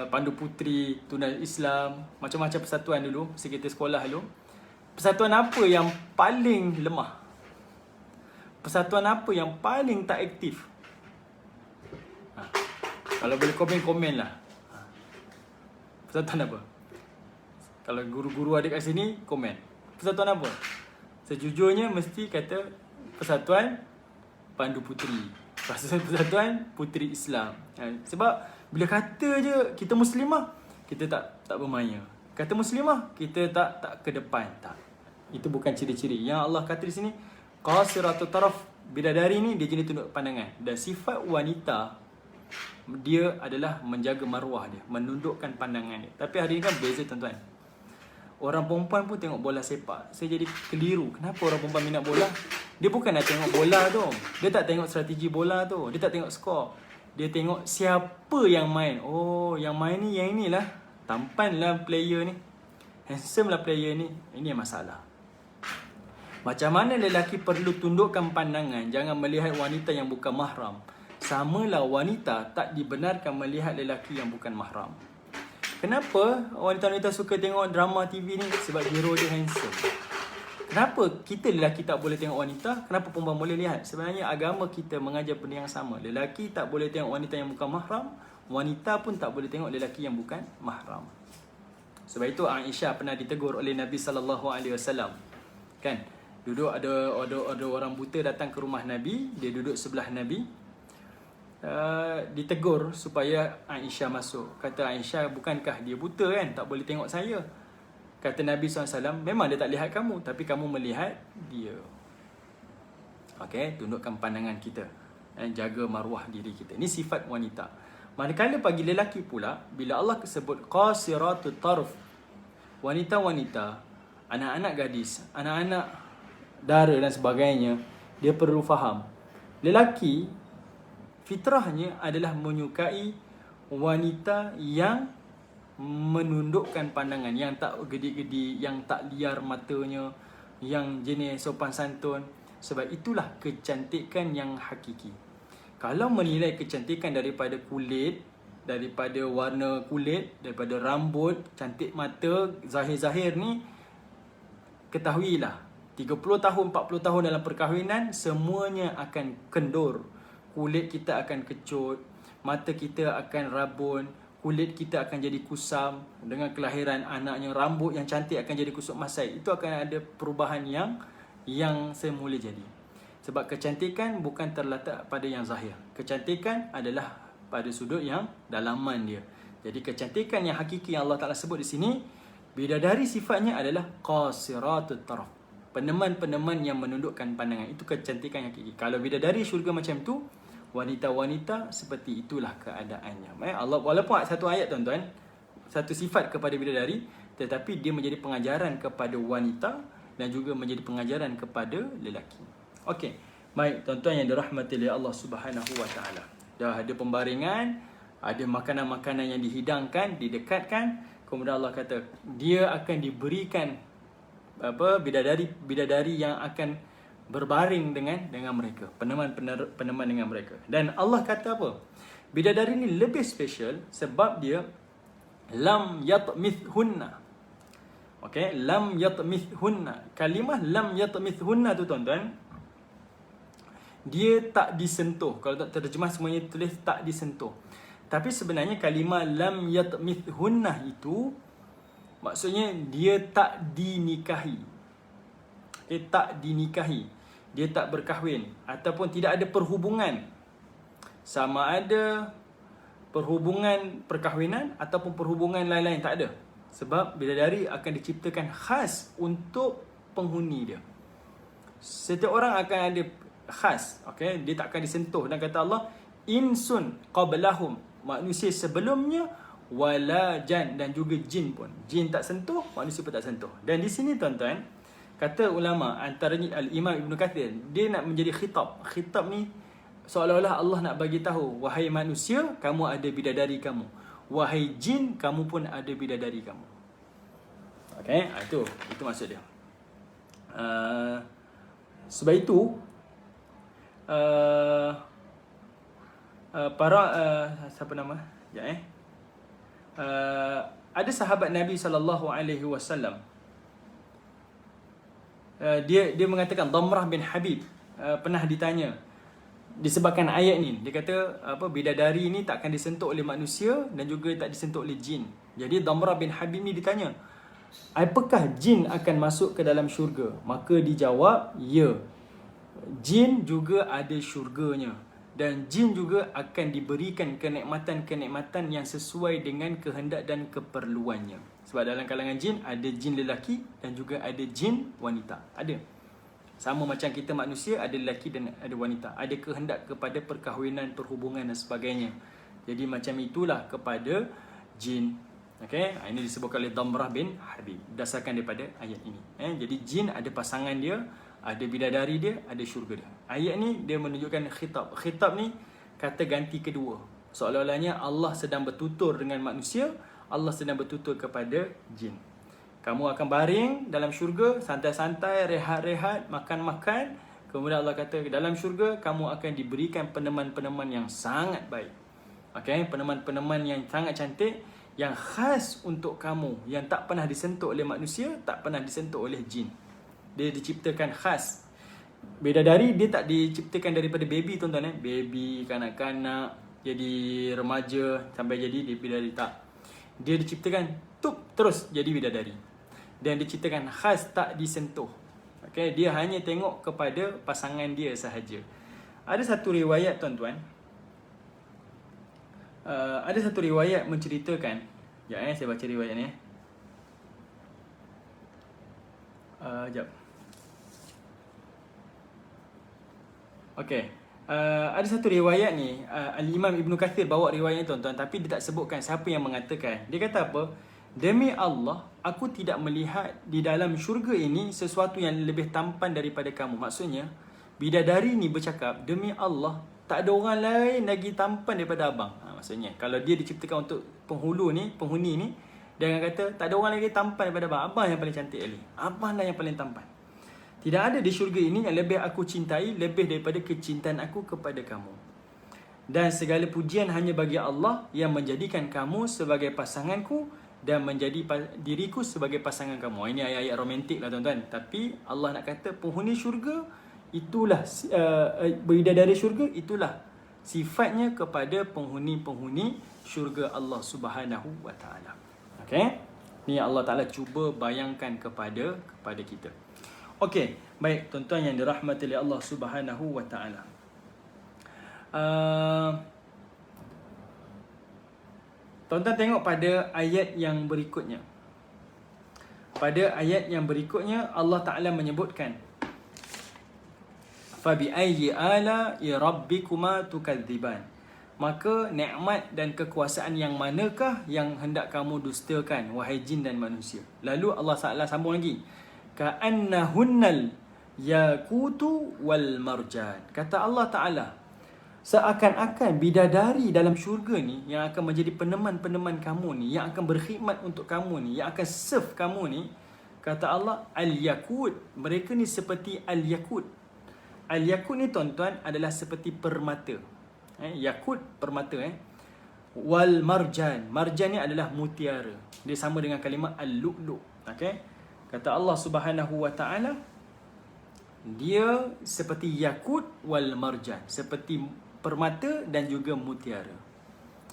Pandu Putri, Tunal Islam, macam-macam persatuan dulu masa kita sekolah dulu. Persatuan apa yang paling lemah? Persatuan apa yang paling tak aktif? Kalau boleh komen-komen lah. Persatuan apa? Kalau guru-guru ada kat sini, komen. Persatuan apa? Sejujurnya mesti kata Persatuan Pandu Putri, Persatuan Putri Islam. Sebab bila kata je kita Muslimah, kita tak bermaya. Kata Muslimah, kita tak ke depan, tak. Itu bukan ciri-ciri. Yang Allah kata di sini qasiratut taraf, bidadari ni dia jenis tunduk pandangan. Dan sifat wanita, dia adalah menjaga maruah dia, menundukkan pandangan dia. Tapi hari ni kan beza tuan-tuan. Orang perempuan pun tengok bola sepak. Saya jadi keliru. Kenapa orang perempuan minat bola? Dia bukan nak tengok bola tu. Dia tak tengok strategi bola tu. Dia tak tengok skor. Dia tengok siapa yang main. Oh, yang main ni yang inilah. Tampan lah player ni. Handsome lah player ni. Ini yang masalah. Macam mana lelaki perlu tundukkan pandangan, jangan melihat wanita yang bukan mahram. Samalah wanita tak dibenarkan melihat lelaki yang bukan mahram. Kenapa wanita-wanita suka tengok drama TV ni? Sebab hero dia handsome. Kenapa kita lelaki tak boleh tengok wanita? Kenapa perempuan boleh lihat? Sebenarnya agama kita mengajar benda yang sama. Lelaki tak boleh tengok wanita yang bukan mahram. Wanita pun tak boleh tengok lelaki yang bukan mahram. Sebab itu Aisyah pernah ditegur oleh Nabi SAW. Kan? Duduk ada orang buta datang ke rumah Nabi. Dia duduk sebelah Nabi. Ditegur supaya Aisyah masuk. Kata Aisyah, bukankah dia buta kan? Tak boleh tengok saya. Kata Nabi SAW, memang dia tak lihat kamu, tapi kamu melihat dia. Okey, tundukkan pandangan kita dan jaga maruah diri kita. Ini sifat wanita. Manakala bagi lelaki pula, bila Allah sebut qasiratut tarf, wanita-wanita, anak-anak gadis, anak-anak dara dan sebagainya, dia perlu faham. Lelaki fitrahnya adalah menyukai wanita yang menundukkan pandangan, yang tak gedi-gedi, yang tak liar matanya, yang jenis sopan santun. Sebab itulah kecantikan yang hakiki. Kalau menilai kecantikan daripada kulit, daripada warna kulit, daripada rambut, cantik mata, zahir-zahir ni, ketahuilah 30 tahun, 40 tahun dalam perkahwinan, semuanya akan kendur. Kulit kita akan kecut, mata kita akan rabun, kulit kita akan jadi kusam. Dengan kelahiran anaknya, rambut yang cantik akan jadi kusut masai. Itu akan ada perubahan yang semula jadi. Sebab kecantikan bukan terletak pada yang zahir. Kecantikan adalah pada sudut yang dalaman dia. Jadi kecantikan yang hakiki yang Allah Ta'ala sebut di sini, bidadari sifatnya adalah qasiratut taraf, peneman-peneman yang menundukkan pandangan. Itu kecantikan yang hakiki. Kalau bidadari syurga macam tu, wanita-wanita seperti itulah keadaannya. Allah, walaupun satu ayat tuan-tuan, satu sifat kepada bidadari, tetapi dia menjadi pengajaran kepada wanita dan juga menjadi pengajaran kepada lelaki. Okey. Baik tuan-tuan yang dirahmati oleh Allah Subhanahu Wa Taala. Dah ada pembaringan, ada makanan-makanan yang dihidangkan, didekatkan. kemudian Allah kata dia akan diberikan bidadari yang akan berbaring dengan mereka, peneman dengan mereka. Dan Allah kata apa? Bidadari ni lebih special sebab dia lam yatmithunna. Okey, lam yatmithunna. Kalimah lam yatmithunna tu tuan-tuan, dia tak disentuh. Kalau tak terjemah semuanya tulis tak disentuh. Tapi sebenarnya kalimah lam yatmithunna itu maksudnya dia tak dinikahi. Okay, tak dinikahi. Dia tak berkahwin ataupun tidak ada perhubungan. Sama ada perhubungan perkahwinan ataupun perhubungan lain-lain, tak ada. Sebab bidadari akan diciptakan khas untuk penghuni dia. Setiap orang akan ada khas, okay? Dia tak akan disentuh. Dan kata Allah, insun qablahum, manusia sebelumnya, wala jan, dan juga jin pun. Jin tak sentuh, manusia pun tak sentuh. Dan di sini tuan-tuan, kata ulama, antaranya Al-Imam Ibn Kathir, dia nak menjadi khitab. Khitab ni seolah-olah Allah nak bagi tahu, wahai manusia, kamu ada bidadari kamu. Wahai jin, kamu pun ada bidadari kamu. Okay, itu maksud dia. Sebab itu siapa nama? Ada sahabat Nabi SAW. Dia mengatakan, Damrah bin Habib pernah ditanya disebabkan ayat ni. Dia kata bidadari ni tak akan disentuh oleh manusia dan juga tak disentuh oleh jin. Jadi Damrah bin Habib ni ditanya, apakah jin akan masuk ke dalam syurga? Maka dijawab, ya, jin juga ada syurganya. Dan jin juga akan diberikan kenikmatan-kenikmatan yang sesuai dengan kehendak dan keperluannya. Sebab dalam kalangan jin ada jin lelaki dan juga ada jin wanita. Ada. Sama macam kita manusia, ada lelaki dan ada wanita. Ada kehendak kepada perkahwinan, perhubungan dan sebagainya. Jadi macam itulah kepada jin. Okay? Ini disebutkan oleh Damrah bin Habib berdasarkan daripada ayat ini. Jadi jin ada pasangan dia, ada bidadari dia, ada syurga dia. Ayat ni dia menunjukkan khitab. Khitab ni kata ganti kedua. Seolah-olahnya Allah sedang bertutur dengan manusia, Allah sedang bertutur kepada jin. Kamu akan baring dalam syurga, santai-santai, rehat-rehat, makan-makan. Kemudian Allah kata dalam syurga kamu akan diberikan peneman-peneman yang sangat baik. Okay? Peneman-peneman yang sangat cantik, yang khas untuk kamu, yang tak pernah disentuh oleh manusia, tak pernah disentuh oleh jin. Dia diciptakan khas. Bidadari dia tak diciptakan daripada baby tuan-tuan. Baby, kanak-kanak, jadi remaja sampai jadi bidadari, tak. Dia diciptakan terus jadi bidadari. Dan diciptakan khas, tak disentuh. Okay? Dia hanya tengok kepada pasangan dia sahaja. Ada satu riwayat tuan-tuan. Ada satu riwayat menceritakan. Saya baca riwayat ni. Sekejap. Okey. Ada satu riwayat ni, Al-Imam Ibn Kathir bawa riwayat ni tuan-tuan, tapi dia tak sebutkan siapa yang mengatakan. Dia kata apa? Demi Allah, aku tidak melihat di dalam syurga ini sesuatu yang lebih tampan daripada kamu. Maksudnya, bidadari ni bercakap, demi Allah, tak ada orang lain lagi tampan daripada abang. Maksudnya, kalau dia diciptakan untuk penghuni ni, dia akan kata, tak ada orang lagi tampan daripada abang. Abang yang paling cantik kali. Abang lah yang paling tampan. Tidak ada di syurga ini yang lebih aku cintai, lebih daripada kecintaan aku kepada kamu. Dan segala pujian hanya bagi Allah yang menjadikan kamu sebagai pasanganku dan menjadi diriku sebagai pasangan kamu. Ini ayat-ayat romantik lah tuan-tuan. Tapi Allah nak kata penghuni syurga, itulah bidadari syurga, itulah sifatnya kepada penghuni-penghuni syurga Allah Subhanahu wa taala. Okey? Ni Allah Taala cuba bayangkan kepada kita. Okey, baik tuan-tuan yang dirahmati oleh Allah Subhanahu wa taala. Tuan-tuan tengok pada ayat yang berikutnya. Pada ayat yang berikutnya Allah Taala menyebutkan, fa bi ayyi ala'i rabbikuma tukadziban. Maka nikmat dan kekuasaan yang manakah yang hendak kamu dustakan, wahai jin dan manusia? Lalu Allah Taala sambung lagi, ka'annahunnal yaqutu wal marjan. Kata Allah Taala, Seakan-akan bidadari dalam syurga ni yang akan menjadi peneman-peneman kamu ni, yang akan berkhidmat untuk kamu ni, yang akan serve kamu ni, kata Allah, al-yakut. Mereka ni seperti al-yakut. Al-yakut ni tuan-tuan adalah seperti permata. Yakut permata. Wal marjan. Marjan ni adalah mutiara. Dia sama dengan kalimah al-lu'lu'. Okay? Kata Allah Subhanahu wa taala, dia seperti yakut wal marjan, seperti permata dan juga mutiara.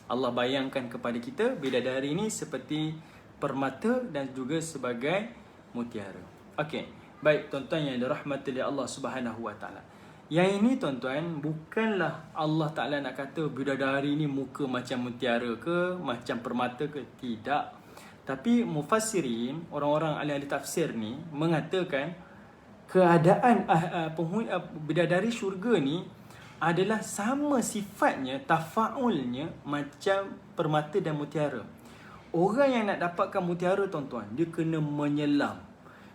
Allah bayangkan kepada kita bidadari ini seperti permata dan juga sebagai mutiara. Okey, baik tuan-tuan yang dirahmati oleh Allah Subhanahu wa taala. Yang ini tuan-tuan, bukanlah Allah Taala nak kata bidadari ni muka macam mutiara ke, macam permata ke, tidak. Tapi mufassirin, orang-orang ahli tafsir ni mengatakan keadaan penghuni bidadari syurga ni adalah sama sifatnya, tafaulnya macam permata dan mutiara. Orang yang nak dapatkan mutiara tuan-tuan, dia kena menyelam.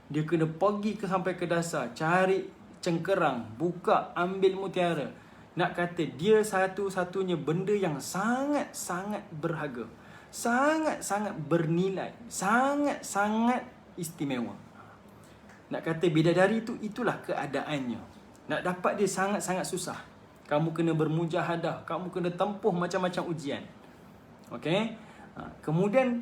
Dia kena pergi sampai ke dasar, cari cengkerang, buka, ambil mutiara. Nak kata dia satu-satunya benda yang sangat-sangat berharga, sangat-sangat bernilai, sangat-sangat istimewa. Nak kata bidadari itu, itulah keadaannya. Nak dapat dia sangat-sangat susah. Kamu kena bermujahadah, kamu kena tempuh macam-macam ujian. Okey? Kemudian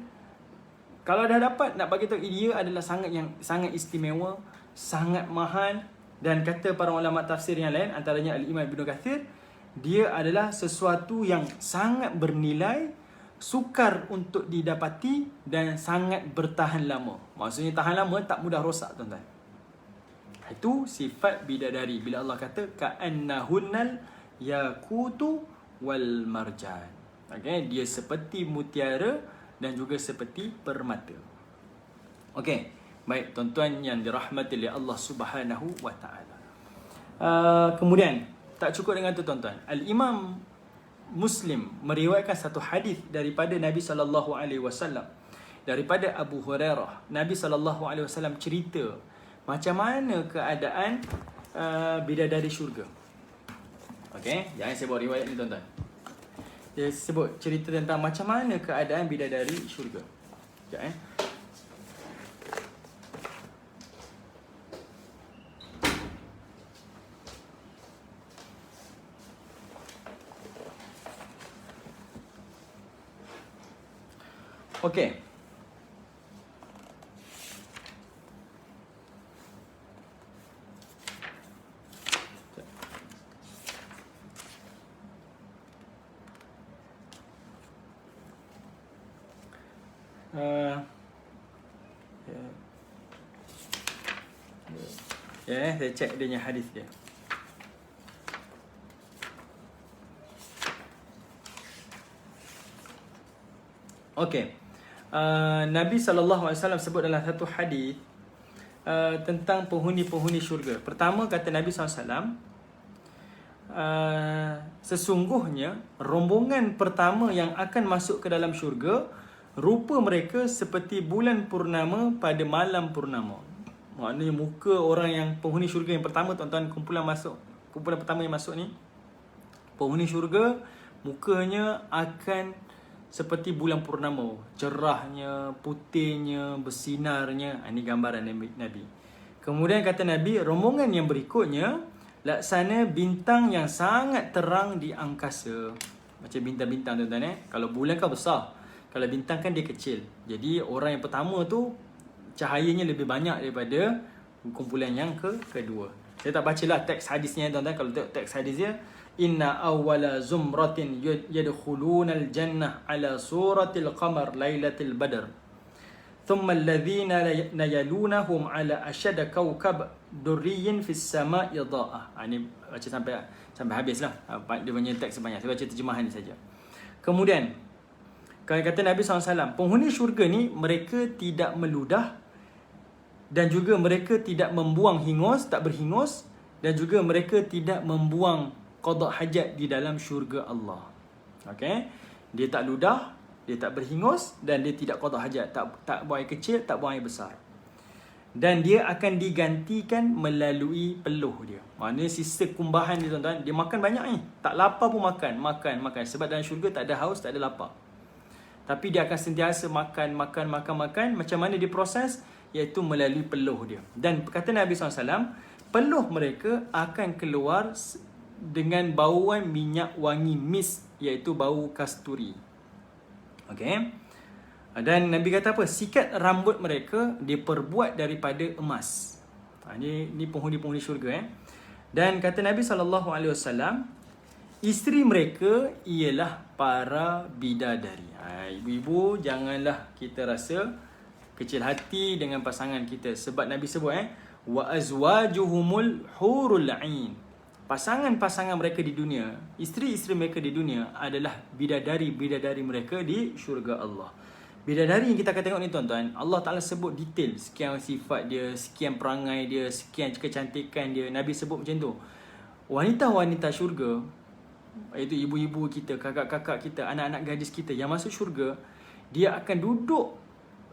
kalau dah dapat, nak bagi tahu dia adalah sangat istimewa, sangat mahal, dan kata para ulama tafsir yang lain, antaranya Al-Imam Ibn Kathir, dia adalah sesuatu yang sangat bernilai, sukar untuk didapati dan sangat bertahan lama. Maksudnya tahan lama, tak mudah rosak tuan-tuan. Itu sifat bidadari. Bila Allah kata ka'annahunnal yakutu wal marjan. Okay? Dia seperti mutiara dan juga seperti permata. Okey, baik tuan-tuan yang dirahmati oleh Allah Subhanahu wa taala. Kemudian tak cukup dengan itu tuan-tuan. Al-Imam Muslim meriwayatkan satu hadis daripada Nabi sallallahu alaihi wasallam, daripada Abu Hurairah. Nabi sallallahu alaihi wasallam cerita macam mana keadaan bidadari syurga. Okey, jangan saya bawa riwayat ni tuan-tuan. Dia sebut cerita tentang macam mana keadaan bidadari syurga. Sekejap Okey. Saya cek dia punya hadis dia. Okey. Nabi SAW sebut dalam satu hadis tentang penghuni-penghuni syurga. Pertama kata Nabi SAW, sesungguhnya rombongan pertama yang akan masuk ke dalam syurga, rupa mereka seperti bulan purnama pada malam purnama. Maknanya muka orang yang penghuni syurga yang pertama tuan-tuan, kumpulan pertama yang masuk ni, penghuni syurga mukanya akan seperti bulan purnama, cerahnya, putihnya, bersinarnya. Ini gambaran Nabi. Kemudian kata Nabi, rombongan yang berikutnya laksana bintang yang sangat terang di angkasa. Macam bintang-bintang tuan-tuan. Kalau bulan kan besar, kalau bintang kan dia kecil. Jadi orang yang pertama tu cahayanya lebih banyak daripada kumpulan yang kedua. Saya tak bacalah teks hadisnya tuan-tuan. Kalau tengok teks hadis dia, inna awwala zumratin yadkhulunal jannah ala suratil qamar lailatul badr, thumma alladhina yalunahum ala ashad kawkab durriyin fis sama'i dha'ah. Ini baca sampai habislah. Dia punya teks sebanyak. Saya baca terjemahan ni saja. Kemudian kata Nabi SAW, penghuni syurga ni mereka tidak meludah, dan juga mereka tidak membuang hingus, tak berhingus, dan juga mereka tidak membuang qada hajat di dalam syurga Allah. Okey, dia tak ludah, dia tak berhingus, dan dia tidak qada hajat, tak buang air kecil, tak buang air besar. Dan dia akan digantikan melalui peluh dia. Maknanya sisa kumbahan dia tuan-tuan, dia makan banyak ni. Tak lapar pun makan. Sebab dalam syurga tak ada haus, tak ada lapar. Tapi dia akan sentiasa makan. Macam mana dia proses? Iaitu melalui peluh dia. Dan kata Nabi SAW, peluh mereka akan keluar dengan bauan minyak wangi misk, iaitu bau kasturi. Okay. Dan Nabi kata apa? Sikat rambut mereka diperbuat daripada emas. Ini penghuni-penghuni syurga. Dan kata Nabi SAW, isteri mereka ialah para bidadari. Ibu-ibu, janganlah kita rasa kecil hati dengan pasangan kita. Sebab Nabi sebut wa azwajuhumul hurul ain. Pasangan-pasangan mereka di dunia, isteri-isteri mereka di dunia adalah bidadari-bidadari mereka di syurga Allah. Bidadari yang kita akan tengok ni tuan-tuan, Allah Ta'ala sebut detail sekian sifat dia, sekian perangai dia, sekian kecantikan dia. Nabi sebut macam tu. Wanita-wanita syurga, iaitu ibu-ibu kita, kakak-kakak kita, anak-anak gadis kita yang masuk syurga, dia akan duduk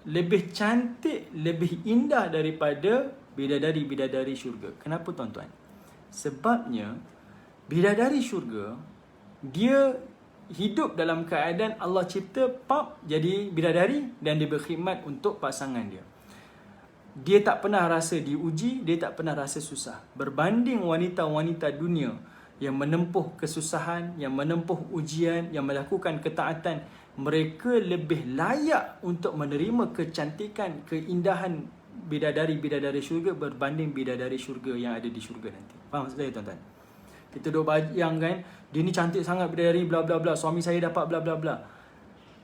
lebih cantik, lebih indah daripada bidadari-bidadari syurga. Kenapa tuan-tuan? Sebabnya bidadari syurga, dia hidup dalam keadaan Allah cipta jadi bidadari dan dia berkhidmat untuk pasangan dia. Dia tak pernah rasa diuji, dia tak pernah rasa susah. Berbanding wanita-wanita dunia yang menempuh kesusahan, yang menempuh ujian, yang melakukan ketaatan, mereka lebih layak untuk menerima kecantikan, keindahan bidadari-bidadari syurga berbanding bidadari syurga yang ada di syurga nanti. Faham maksud saya tuan-tuan? Kita duk bayangkan, dia ni cantik sangat bidadari bla bla bla, suami saya dapat bla bla bla.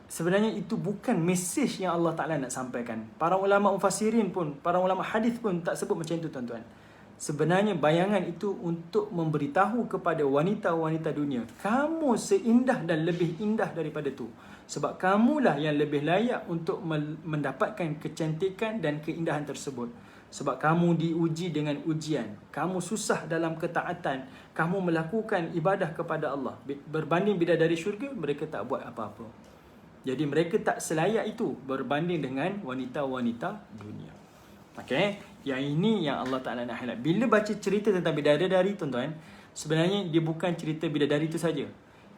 Sebenarnya itu bukan mesej yang Allah Ta'ala nak sampaikan. Para ulama mufassirin pun, para ulama hadis pun tak sebut macam itu tuan-tuan. Sebenarnya bayangan itu untuk memberitahu kepada wanita-wanita dunia, kamu seindah dan lebih indah daripada tu. Sebab kamulah yang lebih layak untuk mendapatkan kecantikan dan keindahan tersebut. Sebab kamu diuji dengan ujian, kamu susah dalam ketaatan, kamu melakukan ibadah kepada Allah. Berbanding bidadari syurga, mereka tak buat apa-apa. Jadi mereka tak selayak itu berbanding dengan wanita-wanita dunia. Okay, yang ini yang Allah Ta'ala nak highlight. Bila baca cerita tentang bidadari tuan-tuan, sebenarnya dia bukan cerita bidadari itu saja,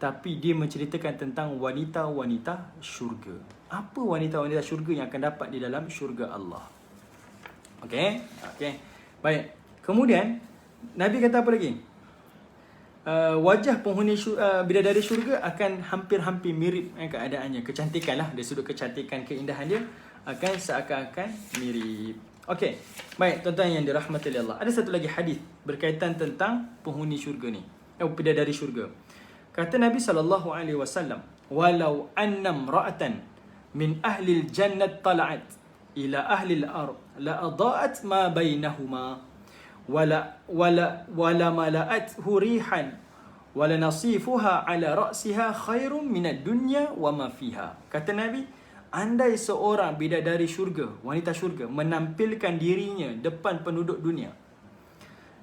tapi dia menceritakan tentang wanita-wanita syurga. Apa wanita-wanita syurga yang akan dapat di dalam syurga Allah? Okay. Baik. Kemudian Nabi kata apa lagi? Wajah penghuni bidadari syurga akan hampir-hampir mirip keadaannya. Kecantikan lah, dari sudut kecantikan, keindahan dia akan seakan-akan mirip. Okey. Baik, tuan-tuan yang dirahmati Allah. Ada satu lagi hadis berkaitan tentang penghuni syurga ni. Bidadari syurga. Kata Nabi SAW, walau annam ra'atan min ahli al-jannat tala'at ila ahli al-ard la adaat ma bainahuma wala mala'athu rihan wala nasifuha ala ra'siha khairun minad dunya wa ma fiha. Kata Nabi, andai seorang bidadari syurga, wanita syurga, menampilkan dirinya depan penduduk dunia,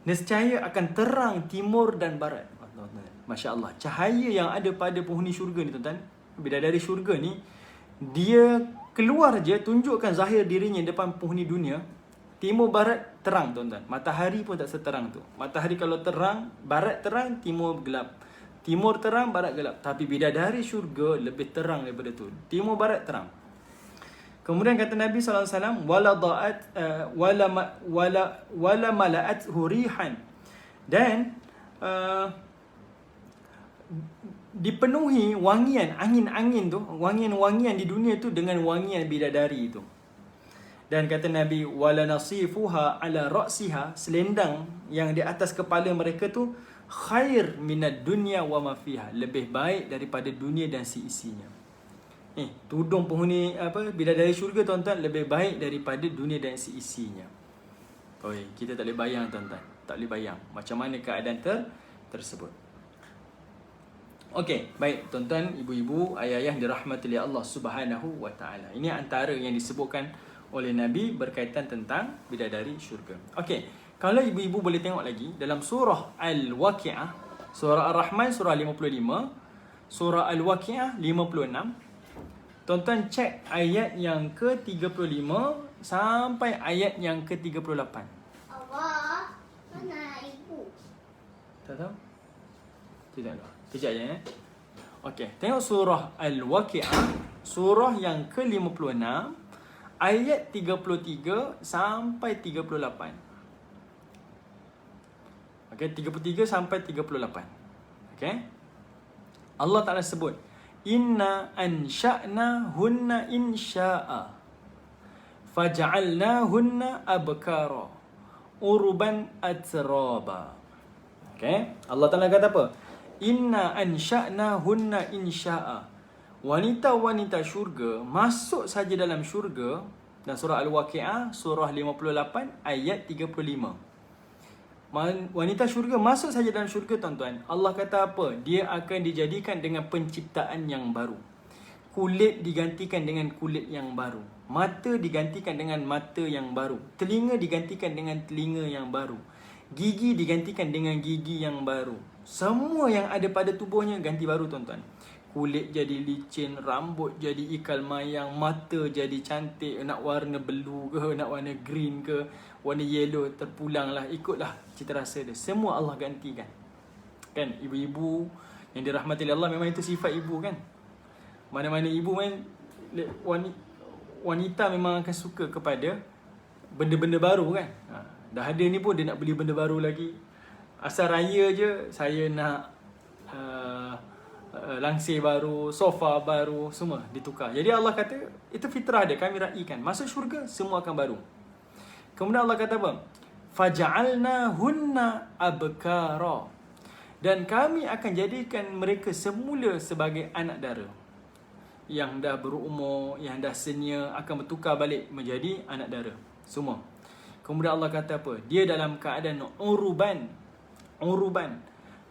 nescaya akan terang timur dan barat. Masya Allah, cahaya yang ada pada penghuni syurga ni tuan-tuan, bidadari syurga ni, dia keluar je, tunjukkan zahir dirinya depan penghuni dunia, timur barat terang tuan-tuan. Matahari pun tak seterang tu. Matahari kalau terang, barat terang, timur gelap. Timur terang, barat gelap. Tapi bidadari syurga lebih terang daripada tu. Timur barat terang. Kemudian kata Nabi SAW, wala mala'at hurihan. Dan dipenuhi wangian, angin-angin tu, wangian-wangian di dunia tu dengan wangian bidadari tu. Dan kata Nabi, wala nasifuha ala ra'siha, selendang yang di atas kepala mereka tu khair minad dunya wa ma fiha, lebih baik daripada dunia dan seisinya. Tudung penghuni bidadari syurga tuan-tuan lebih baik daripada dunia dan seisinya. Kita tak boleh bayang tuan-tuan, tak boleh bayang macam mana keadaan tersebut. Okey, baik tuan-tuan, ibu-ibu, ayah-ayah dirahmati oleh Allah Subhanahu wa taala. Ini antara yang disebutkan oleh Nabi berkaitan tentang bidadari syurga. Okey, kalau ibu-ibu boleh tengok lagi dalam surah Al-Waqiah, surah Ar-Rahman surah 55, surah Al-Waqiah 56. Tuan-tuan cek ayat yang ke-35 sampai ayat yang ke-38. Allah, mana ibu? Tak tahu? Tidak tahu. Kejap je Okey, tengok surah Al-Waqi'ah, surah yang ke-56, ayat 33 sampai 38. Okey, 33 sampai 38. Okey. Allah Ta'ala sebut, Inna ansha'na hunna insya'a faja'alna hunna abkara urban atraba. Okey, Allah Ta'ala kata apa? Inna ansha'na hunna insya'a. Wanita-wanita syurga masuk saja dalam syurga. Dan surah Al-Waqi'ah, surah 58, ayat 35. Wanita syurga masuk saja dalam syurga, tuan-tuan. Allah kata apa? Dia akan dijadikan dengan penciptaan yang baru. Kulit digantikan dengan kulit yang baru. Mata digantikan dengan mata yang baru. Telinga digantikan dengan telinga yang baru. Gigi digantikan dengan gigi yang baru. Semua yang ada pada tubuhnya ganti baru, tuan-tuan. Kulit jadi licin, rambut jadi ikal mayang, mata jadi cantik, nak warna blue ke, nak warna green ke, warna yellow, terpulanglah, ikutlah cita rasa dia. Semua Allah gantikan. Kan, ibu-ibu yang dirahmati oleh Allah, memang itu sifat ibu kan. Mana-mana ibu kan, wanita memang akan suka kepada benda-benda baru kan. Dah ada ni pun dia nak beli benda baru lagi. Asal raya je saya nak langsir baru, sofa baru, semua ditukar. Jadi Allah kata itu fitrah dia, kami raikan. Masuk syurga semua akan baru. Kemudian Allah kata apa? Faja'alna hunna abkara. Dan kami akan jadikan mereka semula sebagai anak dara. Yang dah berumur, yang dah senior akan bertukar balik menjadi anak dara. Semua. Kemudian Allah kata apa? Dia dalam keadaan uruban.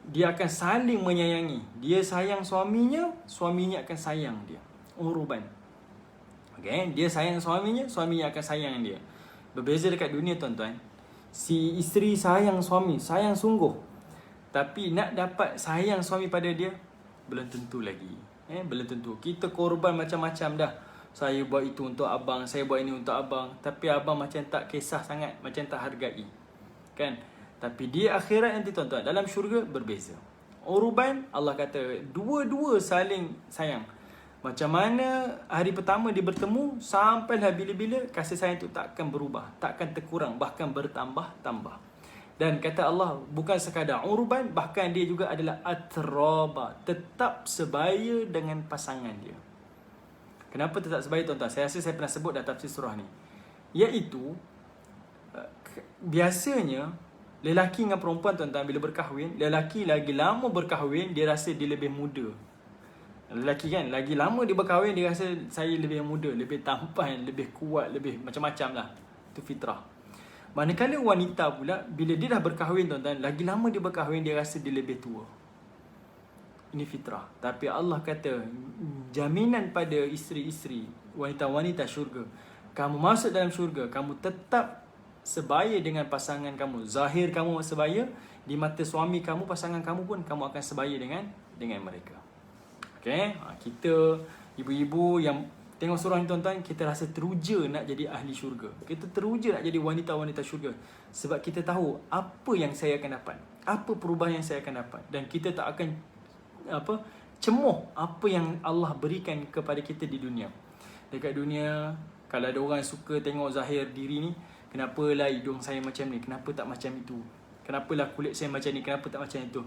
Dia akan saling menyayangi. Dia sayang suaminya, suaminya akan sayang dia. Uruban. Okay? Dia sayang suaminya, suaminya akan sayang dia. Berbeza dekat dunia, tuan-tuan. Si isteri sayang suami, sayang sungguh. Tapi nak dapat sayang suami pada dia, belum tentu lagi. Belum tentu. Kita korban macam-macam dah. Saya buat itu untuk abang, saya buat ini untuk abang. Tapi abang macam tak kisah sangat, macam tak hargai. Kan? Tapi di akhirat nanti, tuan-tuan, dalam syurga berbeza. Uruban, Allah kata dua-dua saling sayang. Macam mana hari pertama dia bertemu, sampailah bila-bila, kasih sayang itu takkan berubah, takkan terkurang, bahkan bertambah-tambah. Dan kata Allah, bukan sekadar uruban, bahkan dia juga adalah atraba, tetap sebaya dengan pasangan dia. Kenapa tetap sebaya, tuan-tuan? Saya rasa saya pernah sebut dalam tafsir surah ni. Iaitu, biasanya lelaki dengan perempuan, tuan-tuan, bila berkahwin, lelaki lagi lama berkahwin, dia rasa dia lebih muda. Lelaki kan, lagi lama dia berkahwin, dia rasa saya lebih muda, lebih tampan, lebih kuat, lebih macam-macam lah. Itu fitrah. Manakala wanita pula, bila dia dah berkahwin, tuan-tuan, lagi lama dia berkahwin, dia rasa dia lebih tua. Ini fitrah. Tapi Allah kata, jaminan pada isteri-isteri, wanita-wanita syurga, kamu masuk dalam syurga, kamu tetap sebaya dengan pasangan kamu. Zahir kamu sebaya, di mata suami kamu, pasangan kamu pun kamu akan sebaya dengan mereka. Okay? Kita ibu-ibu yang tengok surah ni, tuan-tuan, kita rasa teruja nak jadi ahli syurga. Kita teruja nak jadi wanita-wanita syurga. Sebab kita tahu apa yang saya akan dapat, apa perubahan yang saya akan dapat. Dan kita tak akan cemoh apa yang Allah berikan kepada kita di dunia. Dekat dunia, kalau ada orang suka tengok zahir diri ni, kenapalah hidung saya macam ni? Kenapa tak macam itu? Kenapalah kulit saya macam ni? Kenapa tak macam itu?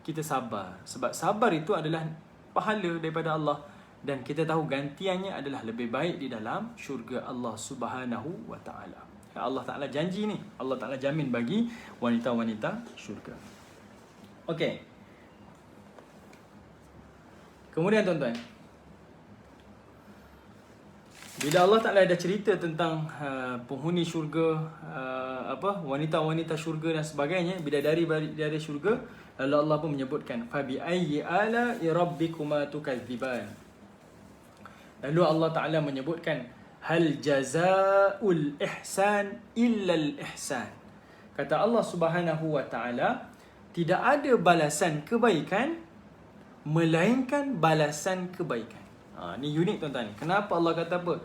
Kita sabar. Sebab sabar itu adalah pahala daripada Allah. Dan kita tahu gantiannya adalah lebih baik di dalam syurga Allah Subhanahu wa ta'ala. Allah Ta'ala janji ni. Allah Ta'ala jamin bagi wanita-wanita syurga. Okey. Kemudian, tuan-tuan, bila Allah Ta'ala dah cerita tentang penghuni syurga, wanita-wanita syurga dan sebagainya, bidadari dari syurga, lalu Allah pun menyebutkan fabi ayyi ala'i rabbikuma tukadziban. Lalu Allah Ta'ala menyebutkan hal jazaa'ul ihsan illa al ihsan. Kata Allah Subhanahu wa Ta'ala, tidak ada balasan kebaikan melainkan balasan kebaikan. Ni unik, tuan-tuan. Kenapa Allah kata apa?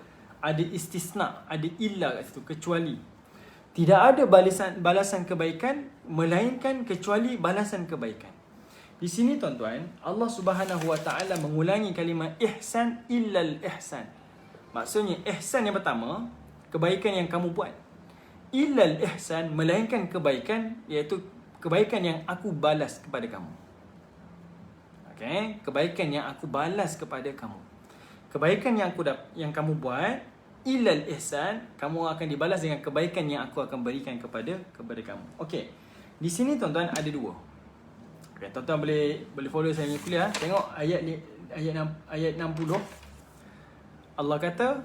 ada istisna, ada illa kat situ, kecuali. Tidak ada balasan kebaikan melainkan kecuali balasan kebaikan. Di sini tuan-tuan, Allah Subhanahu Wa Taala mengulangi kalimah ihsan illal ihsan. Maksudnya ihsan yang pertama, kebaikan yang kamu buat. Illal ihsan, melainkan kebaikan, iaitu kebaikan yang aku balas kepada kamu. Okey, kebaikan yang aku balas kepada kamu. Kebaikan yang kamu buat, illal ihsan, kamu akan dibalas dengan kebaikan yang aku akan berikan kepada kamu. Okey. Di sini tuan-tuan ada dua. Okey, tuan-tuan boleh follow saya punya kuliah. Tengok ayat 60. Allah kata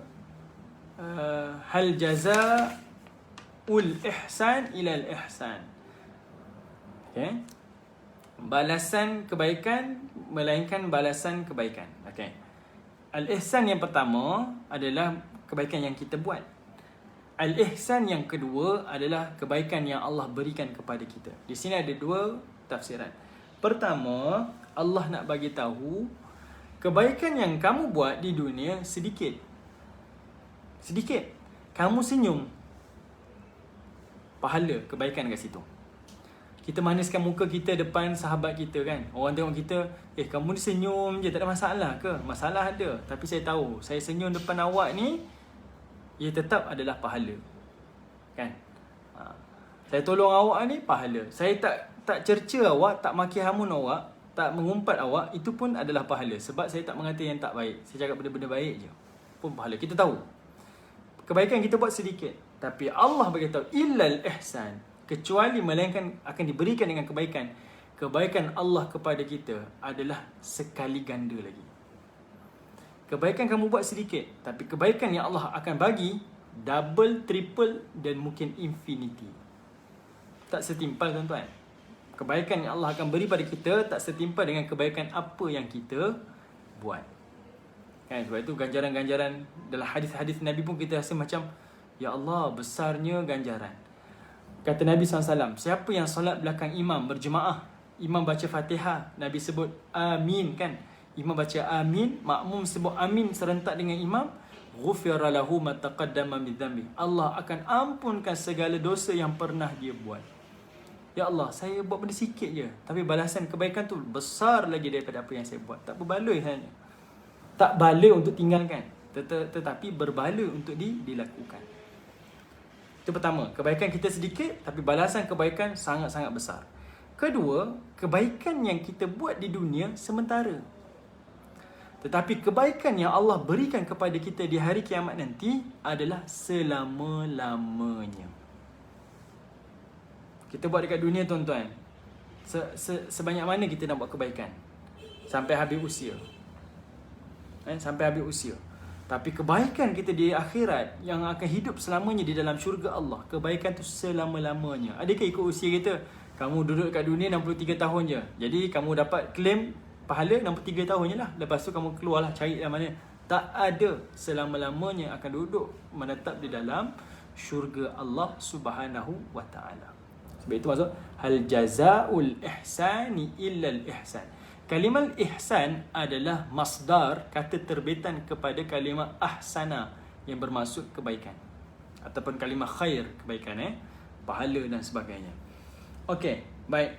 hal jazaa'ul ihsan ilal ihsan. Okey. Balasan kebaikan melainkan balasan kebaikan. Okey. Al-ihsan yang pertama adalah kebaikan yang kita buat. Al-ihsan yang kedua adalah kebaikan yang Allah berikan kepada kita. Di sini ada dua tafsiran. Pertama, Allah nak bagi tahu kebaikan yang kamu buat di dunia sedikit. Sedikit. Kamu senyum, pahala kebaikan kat situ. Kita maniskan muka kita depan sahabat kita kan. Orang tengok kita, kamu ni senyum je, tak ada masalah ke? Masalah ada. Tapi saya tahu, saya senyum depan awak ni, ia tetap adalah pahala. Kan? Saya tolong awak ni, pahala. Saya tak cerca awak, tak maki hamun awak, tak mengumpat awak, itu pun adalah pahala. Sebab saya tak mengata yang tak baik. Saya cakap benda-benda baik je. Pun pahala. Kita tahu. Kebaikan kita buat sedikit. Tapi Allah beritahu, illal ihsan. Kecuali melainkan akan diberikan dengan kebaikan. Kebaikan Allah kepada kita adalah sekali ganda lagi. Kebaikan kamu buat sedikit, tapi kebaikan yang Allah akan bagi double, triple dan mungkin infinity. Tak setimpal tuan-tuan. Kebaikan yang Allah akan beri pada kita tak setimpal dengan kebaikan apa yang kita buat. Kan, sebab itu ganjaran-ganjaran dalam hadis-hadis Nabi pun kita rasa macam, ya Allah, besarnya ganjaran. Kata Nabi SAW, siapa yang solat belakang imam berjemaah, imam baca Fatihah, Nabi sebut amin kan. Imam baca amin, makmum sebut amin serentak dengan imam, ghufira lahu ma taqaddama min dhanbi. Allah akan ampunkan segala dosa yang pernah dia buat. Ya Allah, saya buat benda sikit je, tapi balasan kebaikan tu besar lagi daripada apa yang saya buat. Tak berbaloi hanya. Tak bala untuk tinggalkan, tetapi berbala untuk dilakukan. Itu pertama, kebaikan kita sedikit tapi balasan kebaikan sangat-sangat besar. Kedua, kebaikan yang kita buat di dunia sementara. Tetapi kebaikan yang Allah berikan kepada kita di hari kiamat nanti adalah selama-lamanya. Kita buat dekat dunia tuan-tuan, sebanyak mana kita nak buat kebaikan? Sampai habis usia. Sampai habis usia. Tapi kebaikan kita di akhirat yang akan hidup selamanya di dalam syurga Allah, kebaikan tu selama-lamanya. Adakah ikut usia kita? Kamu duduk kat dunia 63 tahun je. Jadi kamu dapat claim pahala 63 tahun je lah. Lepas tu kamu keluarlah cari dalam mana. Tak ada, selama-lamanya akan duduk menetap di dalam syurga Allah Subhanahu Wa Taala. Sebab itu maksud hal jazaa'ul ihsani illal ihsan. Kalimah ihsan adalah masdar, kata terbitan kepada kalimah ahsana yang bermaksud kebaikan. Ataupun kalimah khair, kebaikan, pahala dan sebagainya. Okey, baik.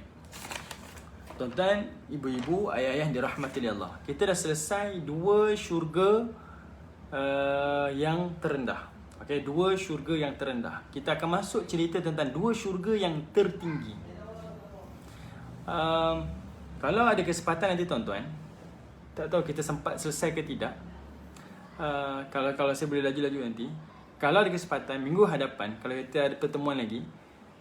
Tuan-tuan, ibu-ibu, ayah-ayah yang dirahmati Allah. Kita dah selesai dua syurga yang terendah. Okey, dua syurga yang terendah. Kita akan masuk cerita tentang dua syurga yang tertinggi. Kalau ada kesempatan nanti tuan-tuan, tak tahu kita sempat selesai ke tidak. Kalau saya boleh laju-laju nanti. Kalau ada kesempatan minggu hadapan, kalau kita ada pertemuan lagi,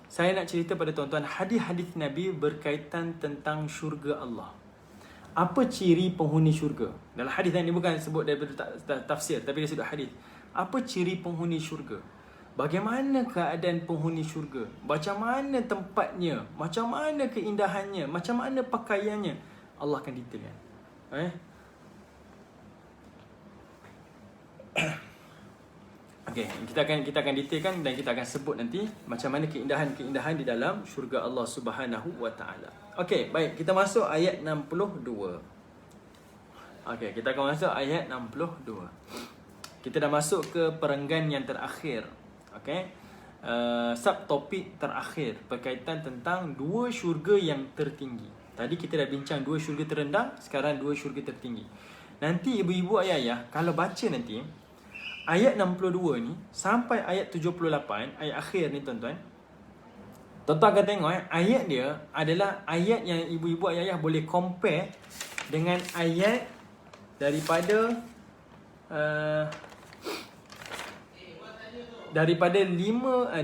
saya nak cerita pada tuan-tuan hadis-hadis Nabi berkaitan tentang syurga Allah. Apa ciri penghuni syurga? Dalam hadis ni bukan sebut daripada tafsir, tapi dia sebut hadis. Apa ciri penghuni syurga? Bagaimana keadaan penghuni syurga? Macam mana tempatnya? Macam mana keindahannya? Macam mana pakaiannya? Allah akan detailkan. Okey, kita akan detailkan dan kita akan sebut nanti macam mana keindahan-keindahan di dalam syurga Allah Subhanahu Wa Taala. Okey, baik, kita masuk ayat 62. Okey, kita akan masuk ayat 62. Kita dah masuk ke perenggan yang terakhir. Okey. Subtopik terakhir berkaitan tentang dua syurga yang tertinggi. Tadi kita dah bincang dua syurga terendah, sekarang dua syurga tertinggi. Nanti ibu-ibu ayah-ayah kalau baca nanti ayat 62 ni sampai ayat 78, ayat akhir ni tuan-tuan. Tuan-tuan akan tengok ayat dia adalah ayat yang ibu-ibu ayah-ayah boleh compare dengan ayat daripada daripada 56